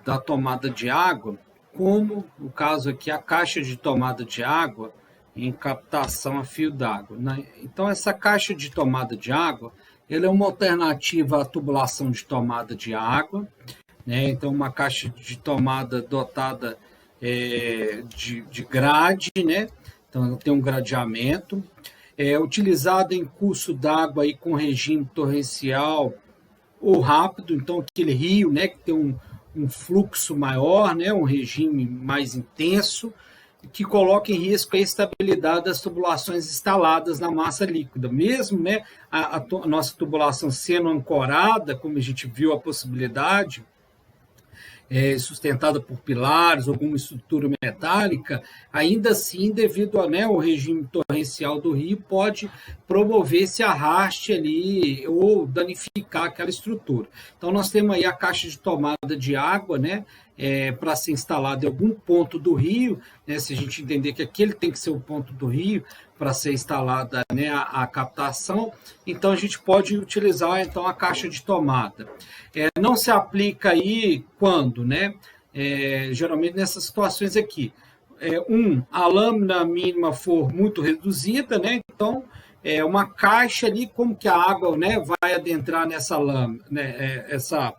da tomada de água, como, no caso aqui, a caixa de tomada de água em captação a fio d'água, né? Então, essa caixa de tomada de água, ela é uma alternativa à tubulação de tomada de água, né? Então, uma caixa de tomada dotada de grade, né? Então, ela tem um gradeamento, utilizada em curso d'água aí com regime torrencial ou rápido, então aquele rio, né, que tem um fluxo maior, né, um regime mais intenso, que coloca em risco a estabilidade das tubulações instaladas na massa líquida. Mesmo, né, a nossa tubulação sendo ancorada, como a gente viu a possibilidade, sustentada por pilares, alguma estrutura metálica, ainda assim, devido ao regime torrencial do rio, pode promover esse arraste ali ou danificar aquela estrutura. Então, nós temos aí a caixa de tomada de água, né, para ser instalada em algum ponto do rio, né, se a gente entender que aquele tem que ser o ponto do rio para ser instalada, né, a captação, então a gente pode utilizar então a caixa de tomada. Não se aplica aí quando, né? Geralmente nessas situações aqui. A lâmina mínima for muito reduzida, né? Então, uma caixa ali, como que a água, né, vai adentrar nessa lâmina, né? Essa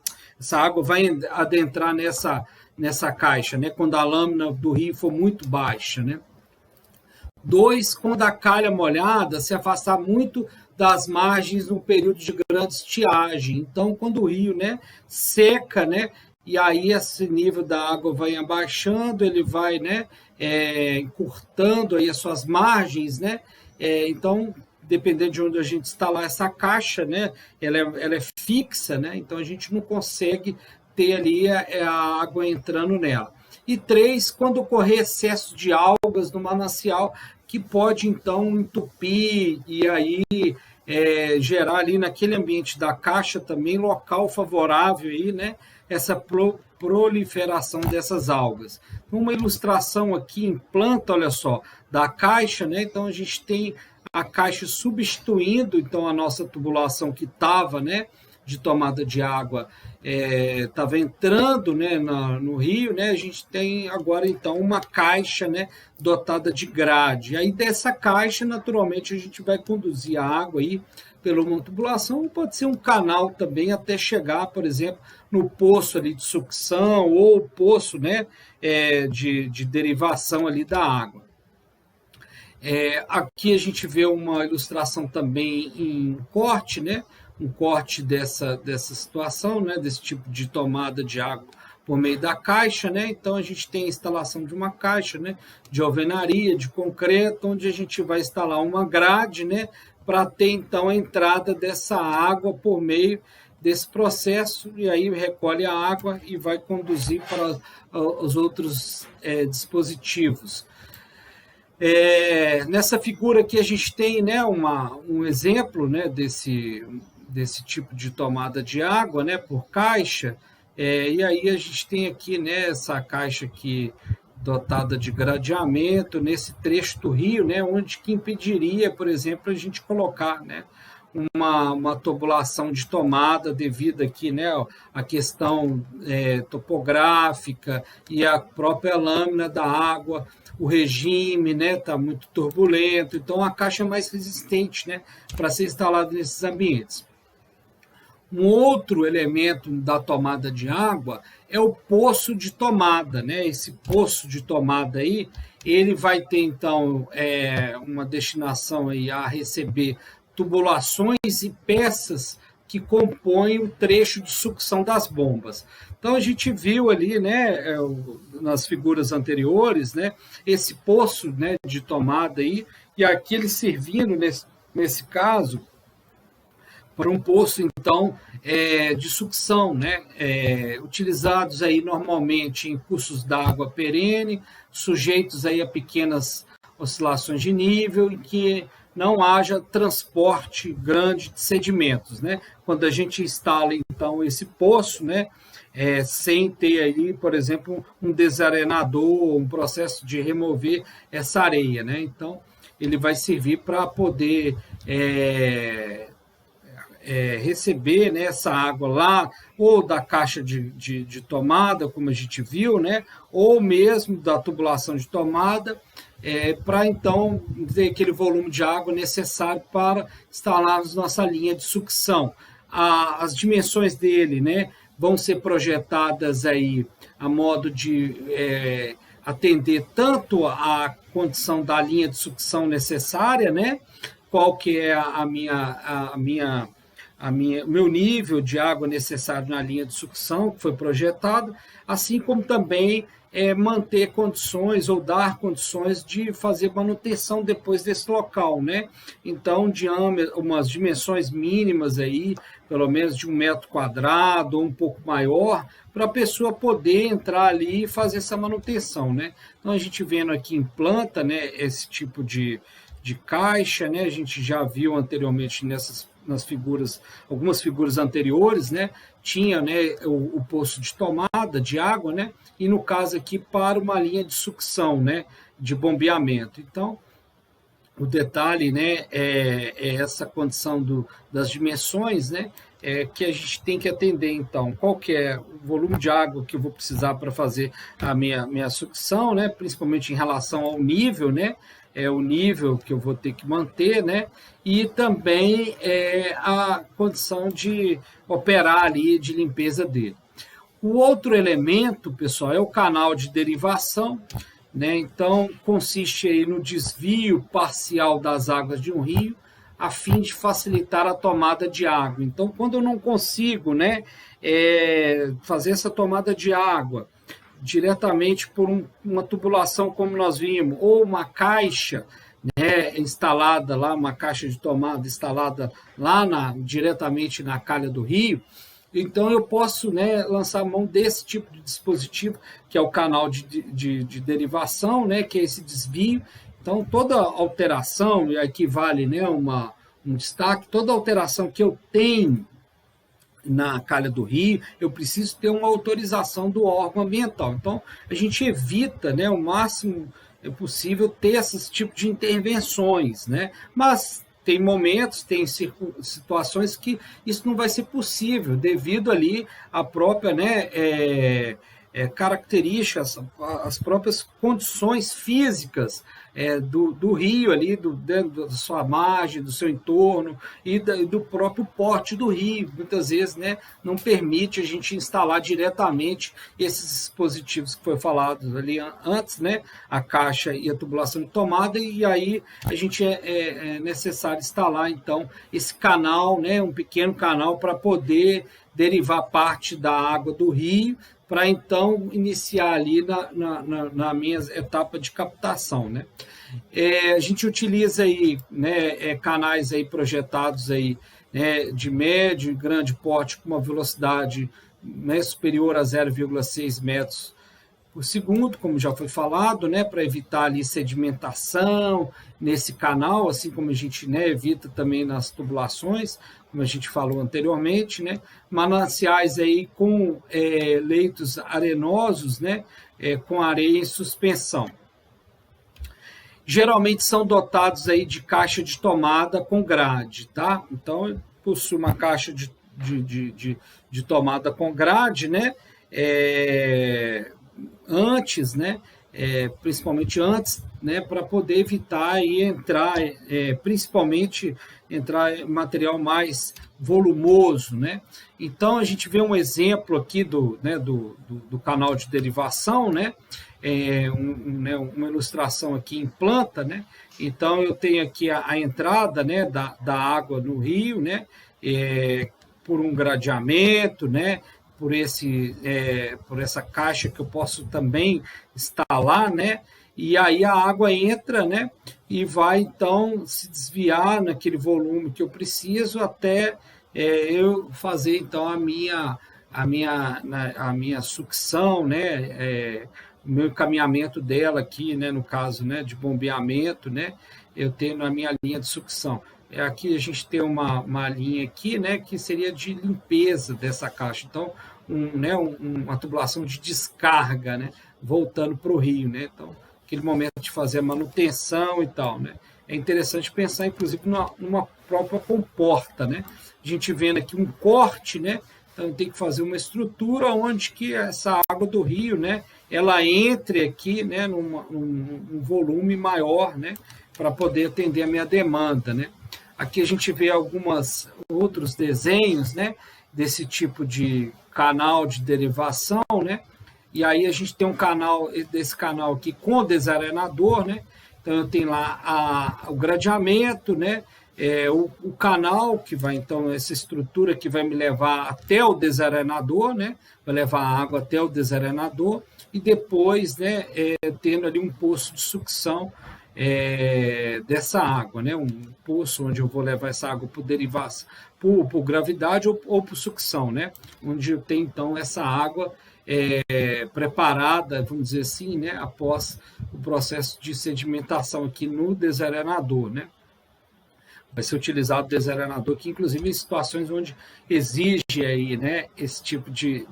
água vai adentrar nessa caixa, né? Quando a lâmina do rio for muito baixa, né? 2, quando a calha molhada se afastar muito das margens no período de grande estiagem. Então, quando o rio, né, seca, né, e aí esse nível da água vai abaixando, ele vai, né, encurtando aí as suas margens, né, então, dependendo de onde a gente instalar essa caixa, né, ela é fixa, né, então a gente não consegue ter ali a água entrando nela. E 3, quando ocorrer excesso de algas no manancial, que pode, então, entupir e aí gerar ali naquele ambiente da caixa também local favorável aí, né, essa proliferação dessas algas. Uma ilustração aqui em planta, olha só, da caixa, né, então a gente tem a caixa substituindo, então, a nossa tubulação que estava, né, de tomada de água, estava entrando, né, no rio, né, a gente tem agora então uma caixa, né, dotada de grade. Aí dessa caixa, naturalmente, a gente vai conduzir a água aí pela uma tubulação, ou pode ser um canal também até chegar, por exemplo, no poço ali de sucção ou poço, né, de derivação ali da água. Aqui a gente vê uma ilustração também em corte, né? Um corte dessa situação, né? Desse tipo de tomada de água por meio da caixa, né? Então a gente tem a instalação de uma caixa, né, de alvenaria, de concreto, onde a gente vai instalar uma grade, né, para ter então a entrada dessa água por meio desse processo, e aí recolhe a água e vai conduzir para os outros dispositivos. Nessa figura aqui a gente tem, né, um exemplo, né, desse tipo de tomada de água, né, por caixa, e aí a gente tem aqui, né, essa caixa aqui dotada de gradeamento nesse trecho do rio, né, onde que impediria, por exemplo, a gente colocar, né, uma tubulação de tomada devido aqui, né, a questão topográfica e a própria lâmina da água, o regime, né, está muito turbulento, então a caixa é mais resistente, né, para ser instalada nesses ambientes. Um outro elemento da tomada de água é o poço de tomada, né? Esse poço de tomada aí, ele vai ter então uma destinação aí a receber tubulações e peças que compõem o trecho de sucção das bombas. Então a gente viu ali, né, nas figuras anteriores, né, esse poço, né, de tomada aí, e aqui ele servindo nesse caso para um poço, então, de sucção, né? Utilizados aí normalmente em cursos d'água perene, sujeitos aí a pequenas oscilações de nível, em que não haja transporte grande de sedimentos, né? Quando a gente instala, então, esse poço, né, sem ter aí, por exemplo, um desarenador, um processo de remover essa areia, né? Então, ele vai servir para poder receber, né, essa água lá, ou da caixa de tomada, como a gente viu, né, ou mesmo da tubulação de tomada, para então ter aquele volume de água necessário para instalarmos nossa linha de sucção. As dimensões dele, né, vão ser projetadas aí a modo de atender tanto a condição da linha de sucção necessária, né, qual que é o meu nível de água necessário na linha de sucção que foi projetado, assim como também manter condições ou dar condições de fazer manutenção depois desse local, né? Então, umas dimensões mínimas aí, pelo menos de 1 metro quadrado ou um pouco maior, para a pessoa poder entrar ali e fazer essa manutenção, né? Então, a gente vendo aqui em planta, né, esse tipo de caixa, né? A gente já viu anteriormente nas figuras, algumas figuras anteriores, né? Tinha, né, o poço de tomada de água, né? E no caso aqui para uma linha de sucção, né? De bombeamento. Então, o detalhe, né, é essa condição das dimensões, né? Que a gente tem que atender, então, qual que é o volume de água que eu vou precisar para fazer a minha sucção, né? Principalmente em relação ao nível, né? O nível que eu vou ter que manter, né? E também a condição de operar ali, de limpeza dele. O outro elemento, pessoal, é o canal de derivação, né? Então, consiste aí no desvio parcial das águas de um rio, a fim de facilitar a tomada de água. Então, quando eu não consigo, né, fazer essa tomada de água diretamente por uma tubulação, como nós vimos, ou uma caixa, né, instalada lá, uma caixa de tomada instalada lá diretamente na calha do rio, então eu posso, né, lançar mão desse tipo de dispositivo, que é o canal de derivação, né, que é esse desvio. Então, toda alteração, e aqui vale, né, um destaque, toda alteração que eu tenho na calha do rio, eu preciso ter uma autorização do órgão ambiental. Então, a gente evita, né, o máximo possível ter esses tipos de intervenções, né? Mas tem momentos, tem situações que isso não vai ser possível, devido ali à própria, né, características, as próprias condições físicas do rio ali, da sua margem, do seu entorno e do próprio porte do rio. Muitas vezes, né, não permite a gente instalar diretamente esses dispositivos que foi falado ali antes, né, a caixa e a tubulação de tomada, e aí a gente é necessário instalar, então, esse canal, né, um pequeno canal para poder derivar parte da água do rio, para então iniciar ali na minha etapa de captação, né? A gente utiliza aí, né, canais aí projetados aí, né, de médio e grande porte com uma velocidade, né, superior a 0,6 metros por segundo, como já foi falado, né, para evitar ali sedimentação nesse canal, assim como a gente, né, evita também nas tubulações, como a gente falou anteriormente, né, mananciais aí com leitos arenosos, né, com areia em suspensão. Geralmente são dotados aí de caixa de tomada com grade, tá? Então, eu possuo uma caixa de tomada com grade, né? Antes, né? Principalmente antes, né? Para poder evitar aí entrar, principalmente entrar material mais volumoso, né? Então, a gente vê um exemplo aqui do canal de derivação, né? Uma ilustração aqui em planta, né? Então eu tenho aqui a entrada, né, da água no rio, né? Por um gradeamento, né? Por essa caixa que eu posso também instalar, né? E aí a água entra, né? E vai então se desviar naquele volume que eu preciso até eu fazer então a minha sucção, né? O meu encaminhamento dela aqui, né, no caso, né, de bombeamento, né, eu tenho na minha linha de sucção. Aqui a gente tem uma linha aqui, né, que seria de limpeza dessa caixa. Então, uma tubulação de descarga, né, voltando para o rio, né. Então, aquele momento de fazer a manutenção e tal, né. É interessante pensar, inclusive, numa própria comporta, né. A gente vendo aqui um corte, né, então tem que fazer uma estrutura onde que essa água do rio, né, ela entre aqui, né, num volume maior, né, para poder atender a minha demanda, né. Aqui a gente vê alguns outros desenhos, né, desse tipo de canal de derivação, né, e aí a gente tem desse canal aqui com desarenador, né, então eu tenho lá o gradeamento, né, o canal que vai, então, essa estrutura que vai me levar até o desarenador, né, vai levar a água até o desarenador, e depois, né, tendo ali um poço de sucção dessa água, né, um poço onde eu vou levar essa água por derivação, por gravidade ou por sucção, né, onde eu tenho então essa água preparada, vamos dizer assim, né, após o processo de sedimentação aqui no desarenador, né. Vai ser utilizado o desarenador aqui, inclusive em situações onde exige aí, né, esse tipo de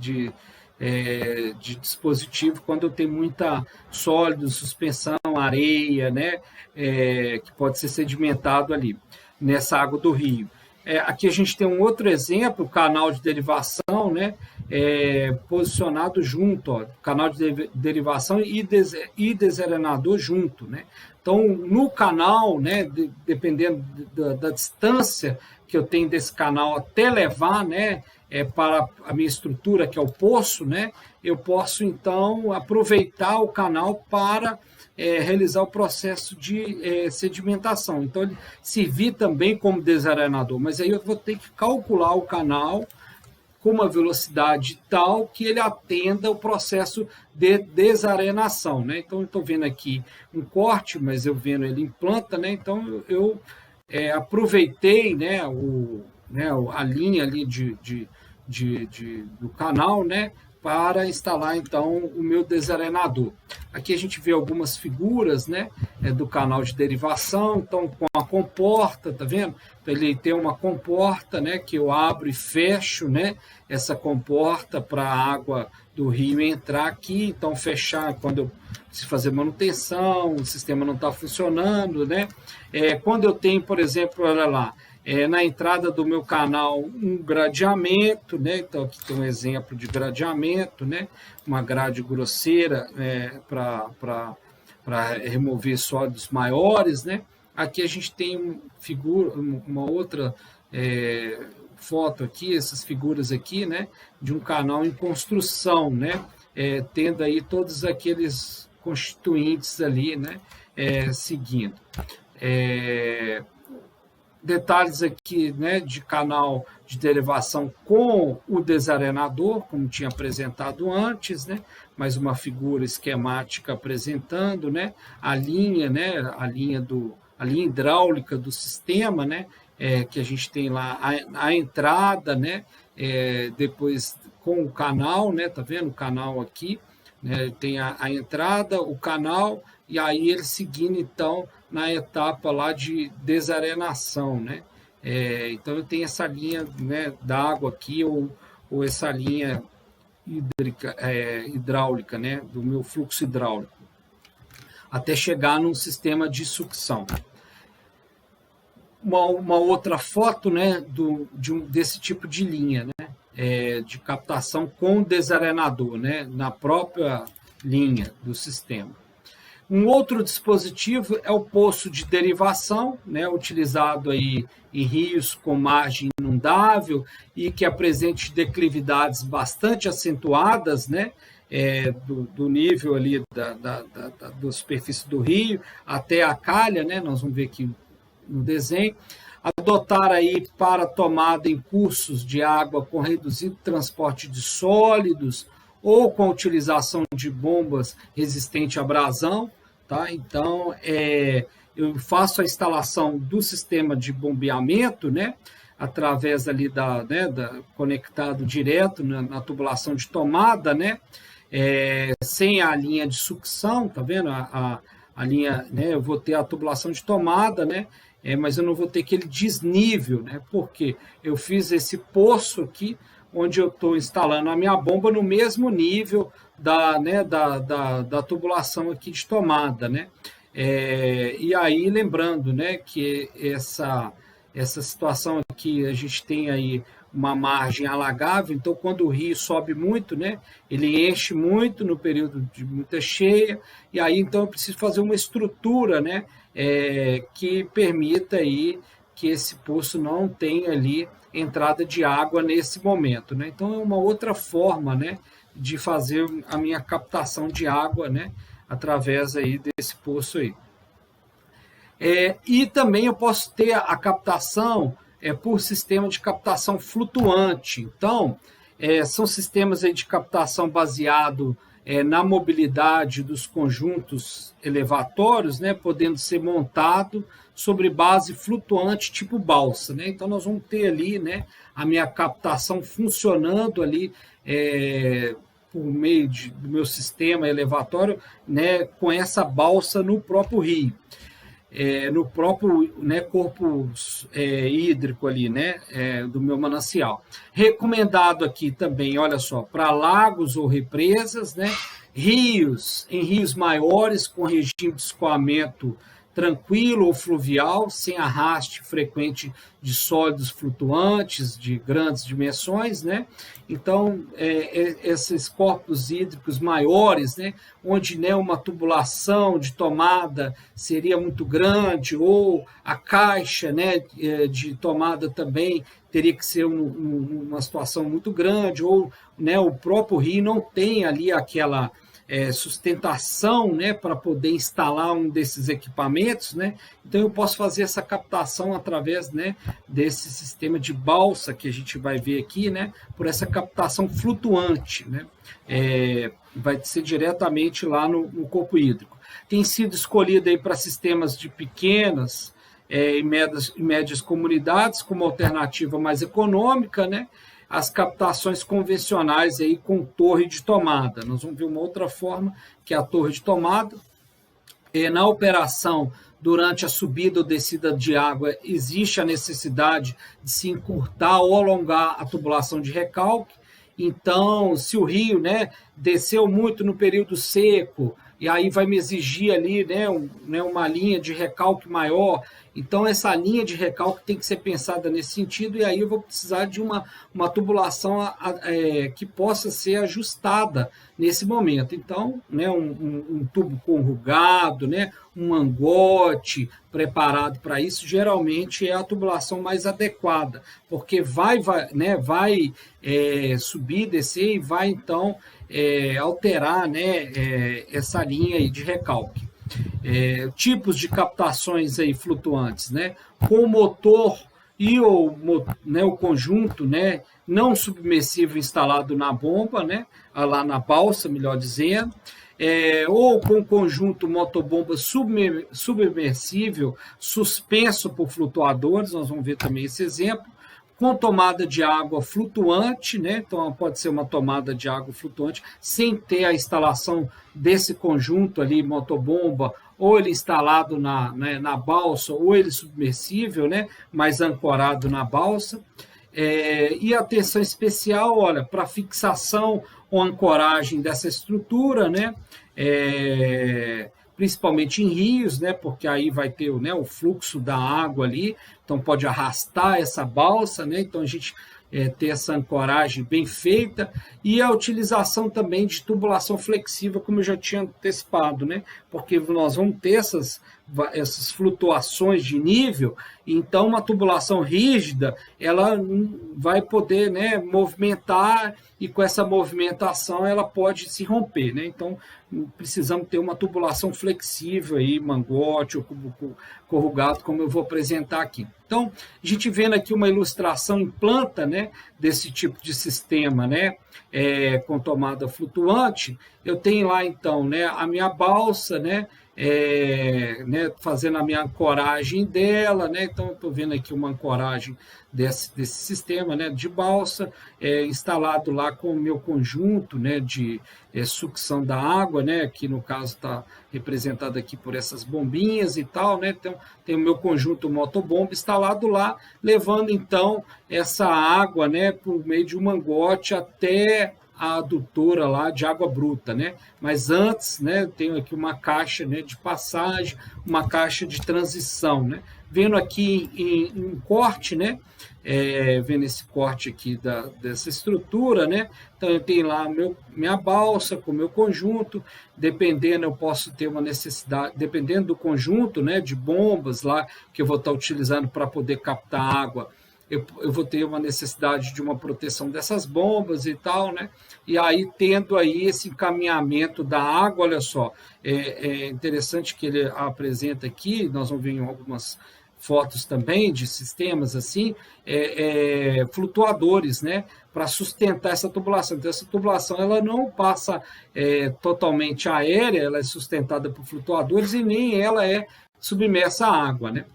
dispositivo, quando eu tenho muita sólido, suspensão, areia, né, que pode ser sedimentado ali, nessa água do rio. Aqui a gente tem um outro exemplo, o canal de derivação, né, posicionado junto, ó, canal de derivação e desarenador junto, né. Então, no canal, né, dependendo da distância que eu tenho desse canal até levar, né, para a minha estrutura, que é o poço, né, eu posso, então, aproveitar o canal para realizar o processo de sedimentação. Então, ele servir também como desarenador, mas aí eu vou ter que calcular o canal com uma velocidade tal que ele atenda o processo de desarenação, né? Então, eu estou vendo aqui um corte, mas eu vendo ele em planta, né? Então, eu aproveitei, né, a linha ali do canal, né, para instalar, então, o meu desarenador. Aqui a gente vê algumas figuras, né, do canal de derivação, então, com a comporta, tá vendo? Então, ele tem uma comporta, né, que eu abro e fecho, né, essa comporta para a água do rio entrar aqui, então, fechar quando eu preciso fazer manutenção, o sistema não está funcionando, né? Quando eu tenho, por exemplo, olha lá, na entrada do meu canal um gradeamento, né? Então aqui tem um exemplo de gradeamento, né? Uma grade grosseira para remover sólidos maiores, né? Aqui a gente tem uma outra foto aqui, essas figuras aqui, né? De um canal em construção, né? Tendo aí todos aqueles constituintes ali, né? Seguindo. detalhes aqui, né, de canal de derivação com o desarenador, como tinha apresentado antes, né, mais uma figura esquemática apresentando, né, a linha, né, a linha hidráulica do sistema, né, que a gente tem lá a entrada, né, depois com o canal, né, tá vendo o canal aqui, né, tem a entrada, o canal, e aí ele seguindo então na etapa lá de desarenação, né? Então eu tenho essa linha, né, d'água aqui ou essa linha hidráulica, né, do meu fluxo hidráulico, até chegar num sistema de sucção. Uma outra foto, né, desse tipo de linha, né, de captação com desarenador, né, na própria linha do sistema. Um outro dispositivo é o poço de derivação, né, utilizado aí em rios com margem inundável e que apresente declividades bastante acentuadas, né, do nível ali da superfície do rio até a calha, né, nós vamos ver aqui no desenho. Adotar aí para tomada em cursos de água com reduzido transporte de sólidos ou com a utilização de bombas resistentes à abrasão. Tá? Então, eu faço a instalação do sistema de bombeamento, né, através ali conectado direto na tubulação de tomada, né, sem a linha de sucção, tá vendo? A linha, né, eu vou ter a tubulação de tomada, né, mas eu não vou ter aquele desnível, né, porque eu fiz esse poço aqui, onde eu estou instalando a minha bomba no mesmo nível da tubulação aqui de tomada, né? E aí, lembrando, né, que essa situação aqui, a gente tem aí uma margem alagável, então quando o rio sobe muito, né, ele enche muito no período de muita cheia, e aí então eu preciso fazer uma estrutura, né, que permita aí que esse poço não tenha ali entrada de água nesse momento, né? Então é uma outra forma, né, de fazer a minha captação de água, né, através aí desse poço aí. E também eu posso ter a captação por sistema de captação flutuante. Então, são sistemas aí de captação baseado na mobilidade dos conjuntos elevatórios, né, podendo ser montado sobre base flutuante tipo balsa, né? Então nós vamos ter ali, né, a minha captação funcionando ali por meio do meu sistema elevatório, né, com essa balsa no próprio rio. No próprio, né, corpo hídrico ali, né, do meu manancial. Recomendado aqui também, olha só, para lagos ou represas, né, em rios maiores com regime de escoamento tranquilo ou fluvial, sem arraste frequente de sólidos flutuantes de grandes dimensões, né? Então, esses corpos hídricos maiores, né, onde, né, uma tubulação de tomada seria muito grande, ou a caixa, né, de tomada também teria que ser uma situação muito grande, ou, né, o próprio rio não tem ali aquela sustentação, né, para poder instalar um desses equipamentos, né? Então eu posso fazer essa captação através, né, desse sistema de balsa que a gente vai ver aqui, né, por essa captação flutuante, né? Vai ser diretamente lá no corpo hídrico. Tem sido escolhido aí para sistemas de pequenas e médias comunidades como alternativa mais econômica, né? As captações convencionais aí com torre de tomada. Nós vamos ver uma outra forma, que é a torre de tomada. Na operação, durante a subida ou descida de água, existe a necessidade de se encurtar ou alongar a tubulação de recalque. Então, se o rio, né, desceu muito no período seco, e aí vai me exigir ali, né, uma linha de recalque maior. Então, essa linha de recalque tem que ser pensada nesse sentido, e aí eu vou precisar de uma tubulação que possa ser ajustada nesse momento. Então, né, um tubo corrugado, né, um mangote preparado para isso, geralmente é a tubulação mais adequada, porque vai subir, descer e vai, então, alterar, né, essa linha aí de recalque. Tipos de captações aí flutuantes, né? Com o motor e o conjunto, né, não submersível instalado na bomba, né, lá na balsa, melhor dizendo, ou com conjunto motobomba submersível suspenso por flutuadores, nós vamos ver também esse exemplo, com tomada de água flutuante, né? Então pode ser uma tomada de água flutuante sem ter a instalação desse conjunto ali, motobomba, ou ele instalado na balsa, ou ele submersível, né? Mas ancorado na balsa. E atenção especial, olha, para fixação ou ancoragem dessa estrutura, né? Principalmente em rios, né? Porque aí vai ter, né, o fluxo da água ali, então pode arrastar essa balsa, né? Então a gente ter essa ancoragem bem feita, e a utilização também de tubulação flexível, como eu já tinha antecipado, né? Porque nós vamos ter essas flutuações de nível, então uma tubulação rígida, ela vai poder, né, movimentar, e com essa movimentação ela pode se romper, né? Então precisamos ter uma tubulação flexível aí, mangote ou cubo corrugado, como eu vou apresentar aqui. Então, a gente vendo aqui uma ilustração em planta, né, desse tipo de sistema, né, com tomada flutuante. Eu tenho lá, então, né, a minha balsa, né, fazendo a minha ancoragem dela, né? Então, eu estou vendo aqui uma ancoragem desse sistema, né, de balsa, instalado lá com o meu conjunto, né, de sucção da água, né, que no caso está representado aqui por essas bombinhas e tal, né? Então, tem o meu conjunto motobomba instalado lá, levando então essa água, né, por meio de um mangote até a adutora lá de água bruta, né? Mas antes, né, eu tenho aqui uma caixa, né, de passagem, uma caixa de transição, né? Vendo aqui em corte, né? Vendo esse corte aqui dessa estrutura, né? Então eu tenho lá minha balsa com o meu conjunto, dependendo eu posso ter uma necessidade, dependendo do conjunto, né, de bombas lá que eu vou estar utilizando para poder captar água, eu vou ter uma necessidade de uma proteção dessas bombas e tal, né? E aí, tendo aí esse encaminhamento da água, olha só, é interessante que ele apresenta aqui, nós vamos ver em algumas fotos também de sistemas assim, flutuadores, né? Para sustentar essa tubulação. Então, essa tubulação ela não passa totalmente aérea, ela é sustentada por flutuadores e nem ela é submersa à água, né?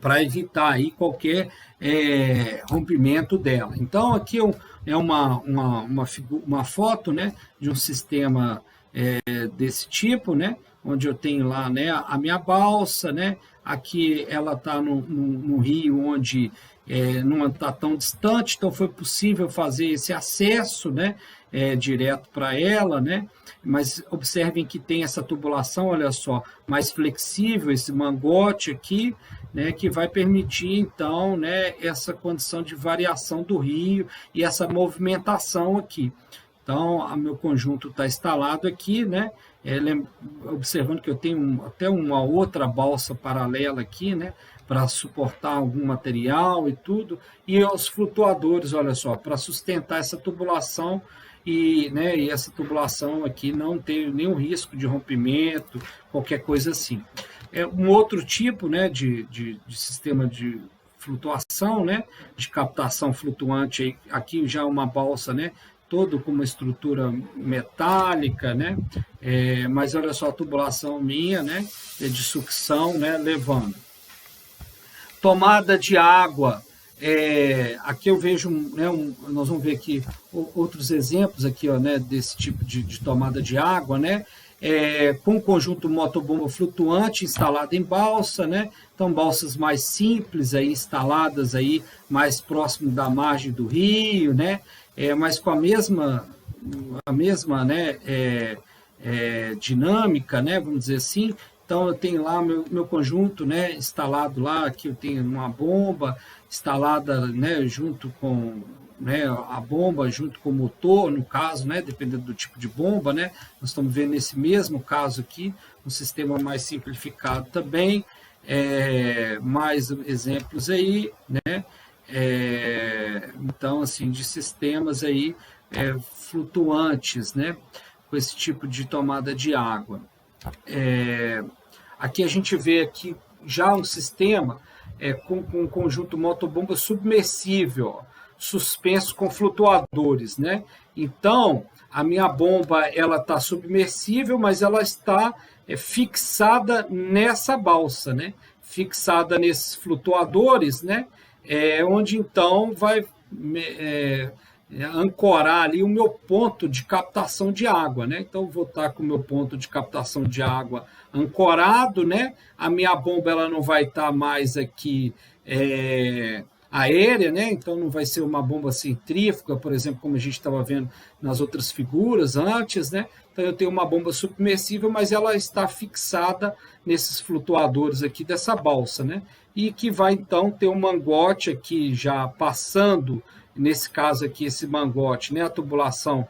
Para evitar aí qualquer rompimento dela. Então, aqui é uma foto, né, de um sistema desse tipo, né, onde eu tenho lá, né, a minha balsa, né, aqui ela está num rio onde não está tão distante, então foi possível fazer esse acesso, né, direto para ela, né, mas observem que tem essa tubulação, olha só, mais flexível, esse mangote aqui, né, que vai permitir, então, né, essa condição de variação do rio e essa movimentação aqui. Então, o meu conjunto está instalado aqui, né, observando que eu tenho até uma outra balsa paralela aqui, né, para suportar algum material e tudo, e os flutuadores, olha só, para sustentar essa tubulação e essa tubulação aqui não ter nenhum risco de rompimento, qualquer coisa assim. Um outro tipo, né, de sistema de flutuação, né, de captação flutuante, aqui já uma balsa, né, todo com uma estrutura metálica, né, mas olha só a tubulação minha, né, de sucção, né, levando. Tomada de água, aqui eu vejo, né, nós vamos ver aqui outros exemplos aqui, ó, né, desse tipo de tomada de água, né, com conjunto motobomba flutuante instalado em balsa, né? Então balsas mais simples aí instaladas aí mais próximo da margem do rio, né? Mas com a mesma né, dinâmica, né? Vamos dizer assim. Então eu tenho lá meu conjunto, né? Instalado lá, aqui eu tenho uma bomba instalada, né? Junto com, né, a bomba junto com o motor, no caso, né, dependendo do tipo de bomba, né, nós estamos vendo nesse mesmo caso aqui, um sistema mais simplificado também, mais exemplos aí, né, então, assim, de sistemas aí flutuantes, né, com esse tipo de tomada de água. Aqui a gente vê aqui já um sistema com um conjunto motobomba submersível, ó, suspenso com flutuadores, né? Então, a minha bomba ela está submersível, mas ela está fixada nessa balsa, né? Fixada nesses flutuadores, né? Onde então vai ancorar ali o meu ponto de captação de água, né? Então eu vou estar com o meu ponto de captação de água ancorado, né? A minha bomba ela não vai estar mais aqui aérea, né? Então não vai ser uma bomba centrífuga, por exemplo, como a gente estava vendo nas outras figuras antes, né? Então eu tenho uma bomba submersível, mas ela está fixada nesses flutuadores aqui dessa balsa, né? E que vai então ter um mangote aqui já passando, nesse caso aqui, esse mangote, né? A tubulação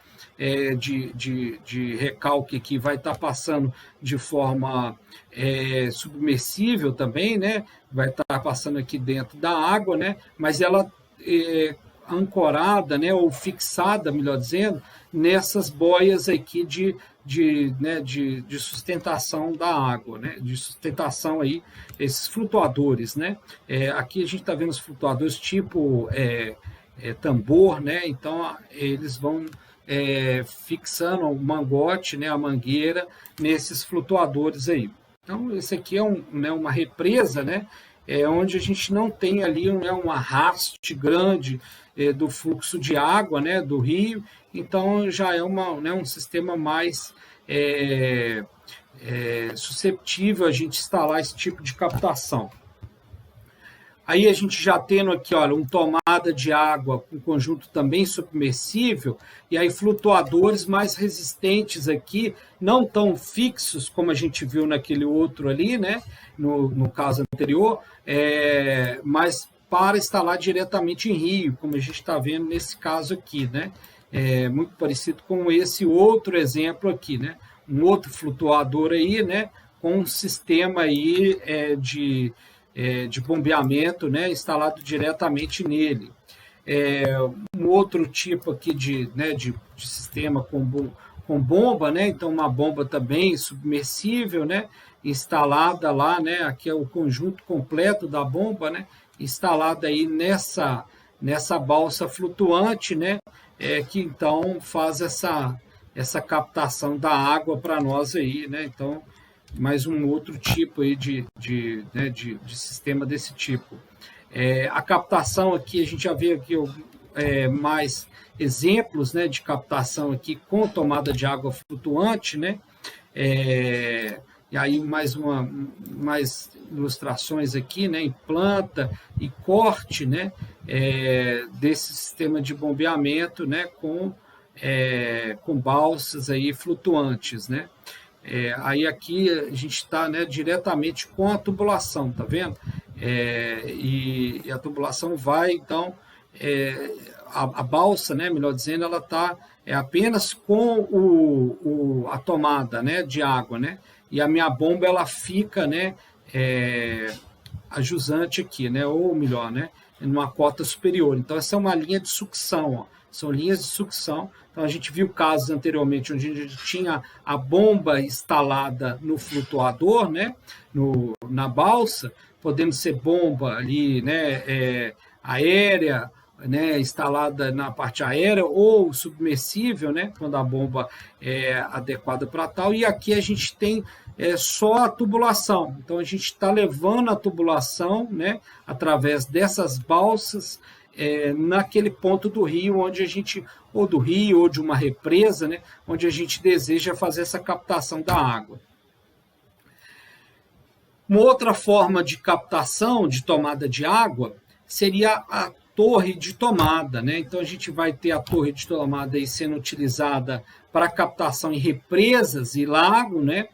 de recalque aqui vai estar passando de forma submersível também, né? Vai estar passando aqui dentro da água, né? Mas ela ancorada, né? Ou fixada, melhor dizendo, nessas boias aqui de sustentação da água, né? De sustentação aí, esses flutuadores, né? Aqui a gente está vendo os flutuadores tipo tambor, né? Então eles vão fixando o mangote, né? A mangueira nesses flutuadores aí. Então esse aqui é uma represa, né? Onde a gente não tem ali um arraste grande do fluxo de água, né? Do rio. Então já é um sistema mais susceptível a gente instalar esse tipo de captação. Aí a gente já tendo aqui, olha, uma tomada de água com conjunto também submersível, e aí flutuadores mais resistentes aqui, não tão fixos como a gente viu naquele outro ali, né, no caso anterior, mas para instalar diretamente em rio, como a gente está vendo nesse caso aqui, né, muito parecido com esse outro exemplo aqui, né, um outro flutuador aí, né, com um sistema aí de bombeamento, né, instalado diretamente nele. Um outro tipo aqui de sistema com bomba, né, então uma bomba também submersível, né, instalada lá, né, aqui é o conjunto completo da bomba, né, instalada aí nessa balsa flutuante, né, que então faz essa captação da água para nós aí, né, então mais um outro tipo aí de sistema desse tipo. A captação aqui, a gente já vê aqui mais exemplos, né, de captação aqui com tomada de água flutuante, né? E aí mais ilustrações aqui, né, em planta e corte, né, desse sistema de bombeamento, né, com balsas aí flutuantes, né? Aí aqui a gente está, né, diretamente com a tubulação, tá vendo? E a tubulação vai, então, a balsa, né, melhor dizendo, ela está apenas com a tomada, né, de água, né? E a minha bomba ela fica, né, a jusante aqui, né? Ou melhor, né, numa cota superior. Então essa é uma linha de sucção, ó. São linhas de sucção. Então, a gente viu casos anteriormente onde a gente tinha a bomba instalada no flutuador, né, na balsa, podendo ser bomba ali, né, aérea, né, instalada na parte aérea ou submersível, né, quando a bomba é adequada para tal. E aqui a gente tem só a tubulação. Então, a gente está levando a tubulação, né, através dessas balsas, naquele ponto do rio onde a gente, ou do rio, ou de uma represa, né, onde a gente deseja fazer essa captação da água. Uma outra forma de captação, de tomada de água, seria a torre de tomada, né? Então a gente vai ter a torre de tomada aí sendo utilizada para captação em represas e lago, né?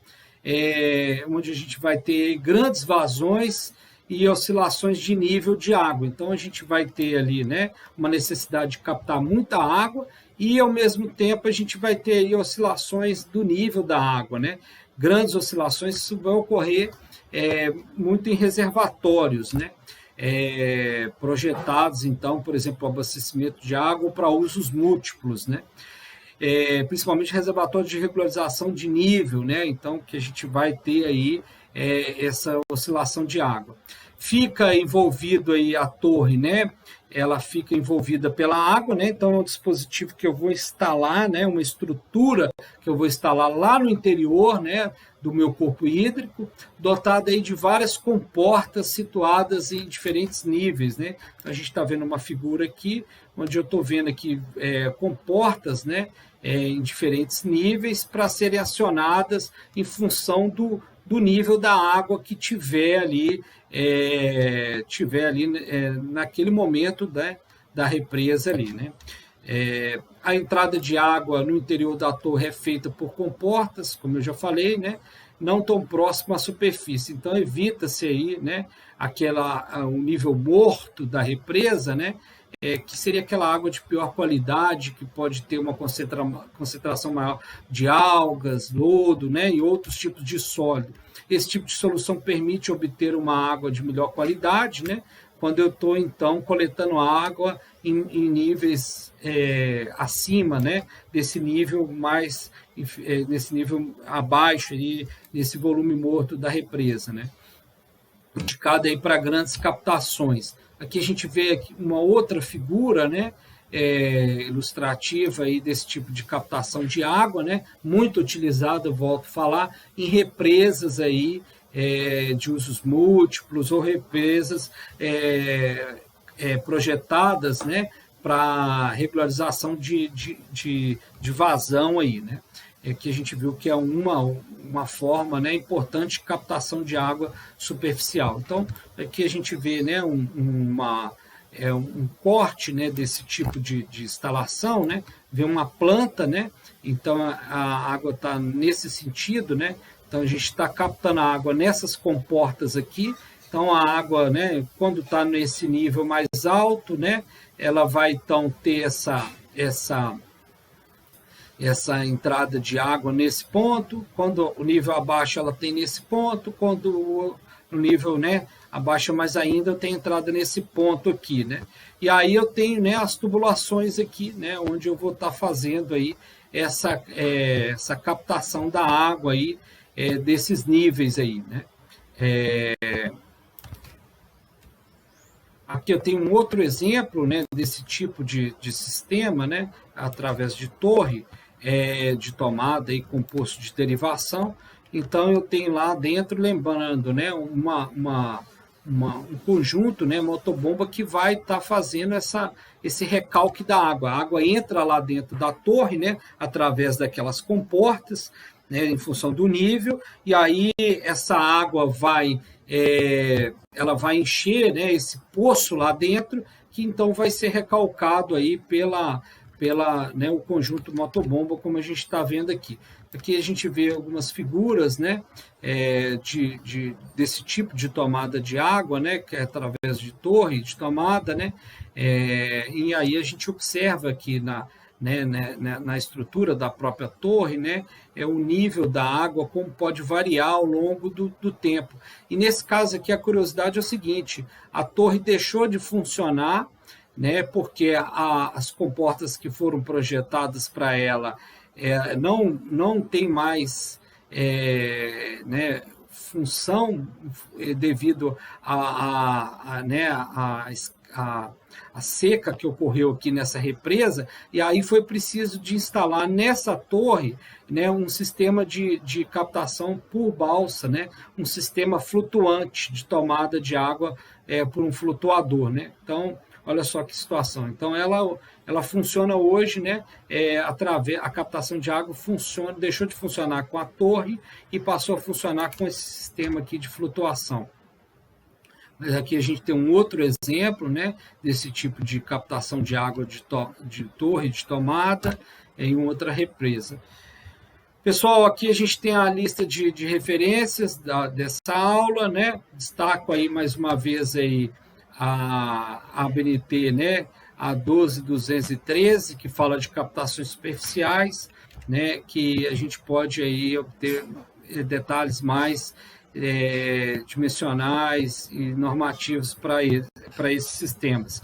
Onde a gente vai ter grandes vazões e oscilações de nível de água. Então a gente vai ter ali, né, uma necessidade de captar muita água e ao mesmo tempo a gente vai ter aí oscilações do nível da água, né? Grandes oscilações, isso vai ocorrer muito em reservatórios, né? Projetados então, por exemplo, o abastecimento de água para usos múltiplos, né? principalmente reservatórios de regularização de nível, né? Então, que a gente vai ter aí essa oscilação de água. Fica envolvido aí a torre, né? Ela fica envolvida pela água, né? Então é um dispositivo que eu vou instalar, né? Uma estrutura que eu vou instalar lá no interior, né? Do meu corpo hídrico, dotada aí de várias comportas situadas em diferentes níveis, né? A gente está vendo uma figura aqui, onde eu estou vendo aqui comportas, né? Em diferentes níveis para serem acionadas em função do nível da água que tiver ali naquele momento, né, da represa ali, né? A entrada de água no interior da torre é feita por comportas, como eu já falei, né, não tão próximo à superfície. Então evita-se aí, né, o nível morto da represa, né, que seria aquela água de pior qualidade, que pode ter uma concentração maior de algas, lodo, né, e outros tipos de sólido. Esse tipo de solução permite obter uma água de melhor qualidade, né, quando eu estou, então, coletando água em níveis acima, né, desse nível nesse nível abaixo, ali, nesse volume morto da represa, né, indicado aí para grandes captações. Aqui a gente vê uma outra figura, né, ilustrativa aí desse tipo de captação de água, né, muito utilizada, eu volto a falar, em represas aí, de usos múltiplos ou represas projetadas, né, para regularização de vazão aí, né? Que a gente viu que é uma forma, né, importante de captação de água superficial. Então, aqui a gente vê, né, um corte, né, desse tipo de instalação, né, vê uma planta, né, então a água está nesse sentido, né, então a gente está captando a água nessas comportas aqui, então a água, né, quando está nesse nível mais alto, né, ela vai então ter essa entrada de água nesse ponto, quando o nível abaixa ela tem nesse ponto, quando o nível, né, abaixa mais ainda eu tenho entrada nesse ponto aqui, né, e aí eu tenho, né, as tubulações aqui, né, onde eu vou estar fazendo aí essa captação da água aí, desses níveis aí, né. Aqui eu tenho um outro exemplo, né, desse tipo de sistema, né, através de torre, de tomada e composto de derivação. Então eu tenho lá dentro, lembrando, né, um conjunto, né, motobomba que vai estar fazendo esse recalque da água. A água entra lá dentro da torre, né, através daquelas comportas, né, em função do nível, e aí essa água ela vai encher, né, esse poço lá dentro, que então vai ser recalcado aí né, o conjunto motobomba, como a gente está vendo aqui. Aqui a gente vê algumas figuras, né, desse tipo de tomada de água, né, que é através de torre de tomada, né, e aí a gente observa aqui na estrutura da própria torre, né, o nível da água, como pode variar ao longo do tempo. E nesse caso aqui, a curiosidade é o seguinte: a torre deixou de funcionar, né, porque as comportas que foram projetadas para ela não tem mais né, função devido né, a seca que ocorreu aqui nessa represa, e aí foi preciso de instalar nessa torre, né, um sistema de captação por balsa, né, um sistema flutuante de tomada de água por um flutuador, né? Então, olha só que situação. Então, ela funciona hoje, né, a captação de água deixou de funcionar com a torre e passou a funcionar com esse sistema aqui de flutuação. Mas aqui a gente tem um outro exemplo, né, desse tipo de captação de água de torre de tomada em outra represa. Pessoal, aqui a gente tem a lista de referências dessa aula, né? Destaco aí mais uma vez aí a ABNT, né? A 12213, que fala de captações superficiais, né? Que a gente pode aí obter detalhes mais dimensionais e normativos para esses sistemas.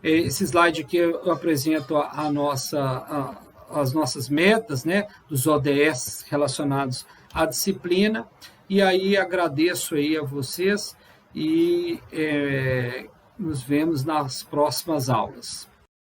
Esse slide aqui eu apresento a nossa as nossas metas, né, dos ODS relacionados à disciplina. E aí agradeço aí a vocês e nos vemos nas próximas aulas.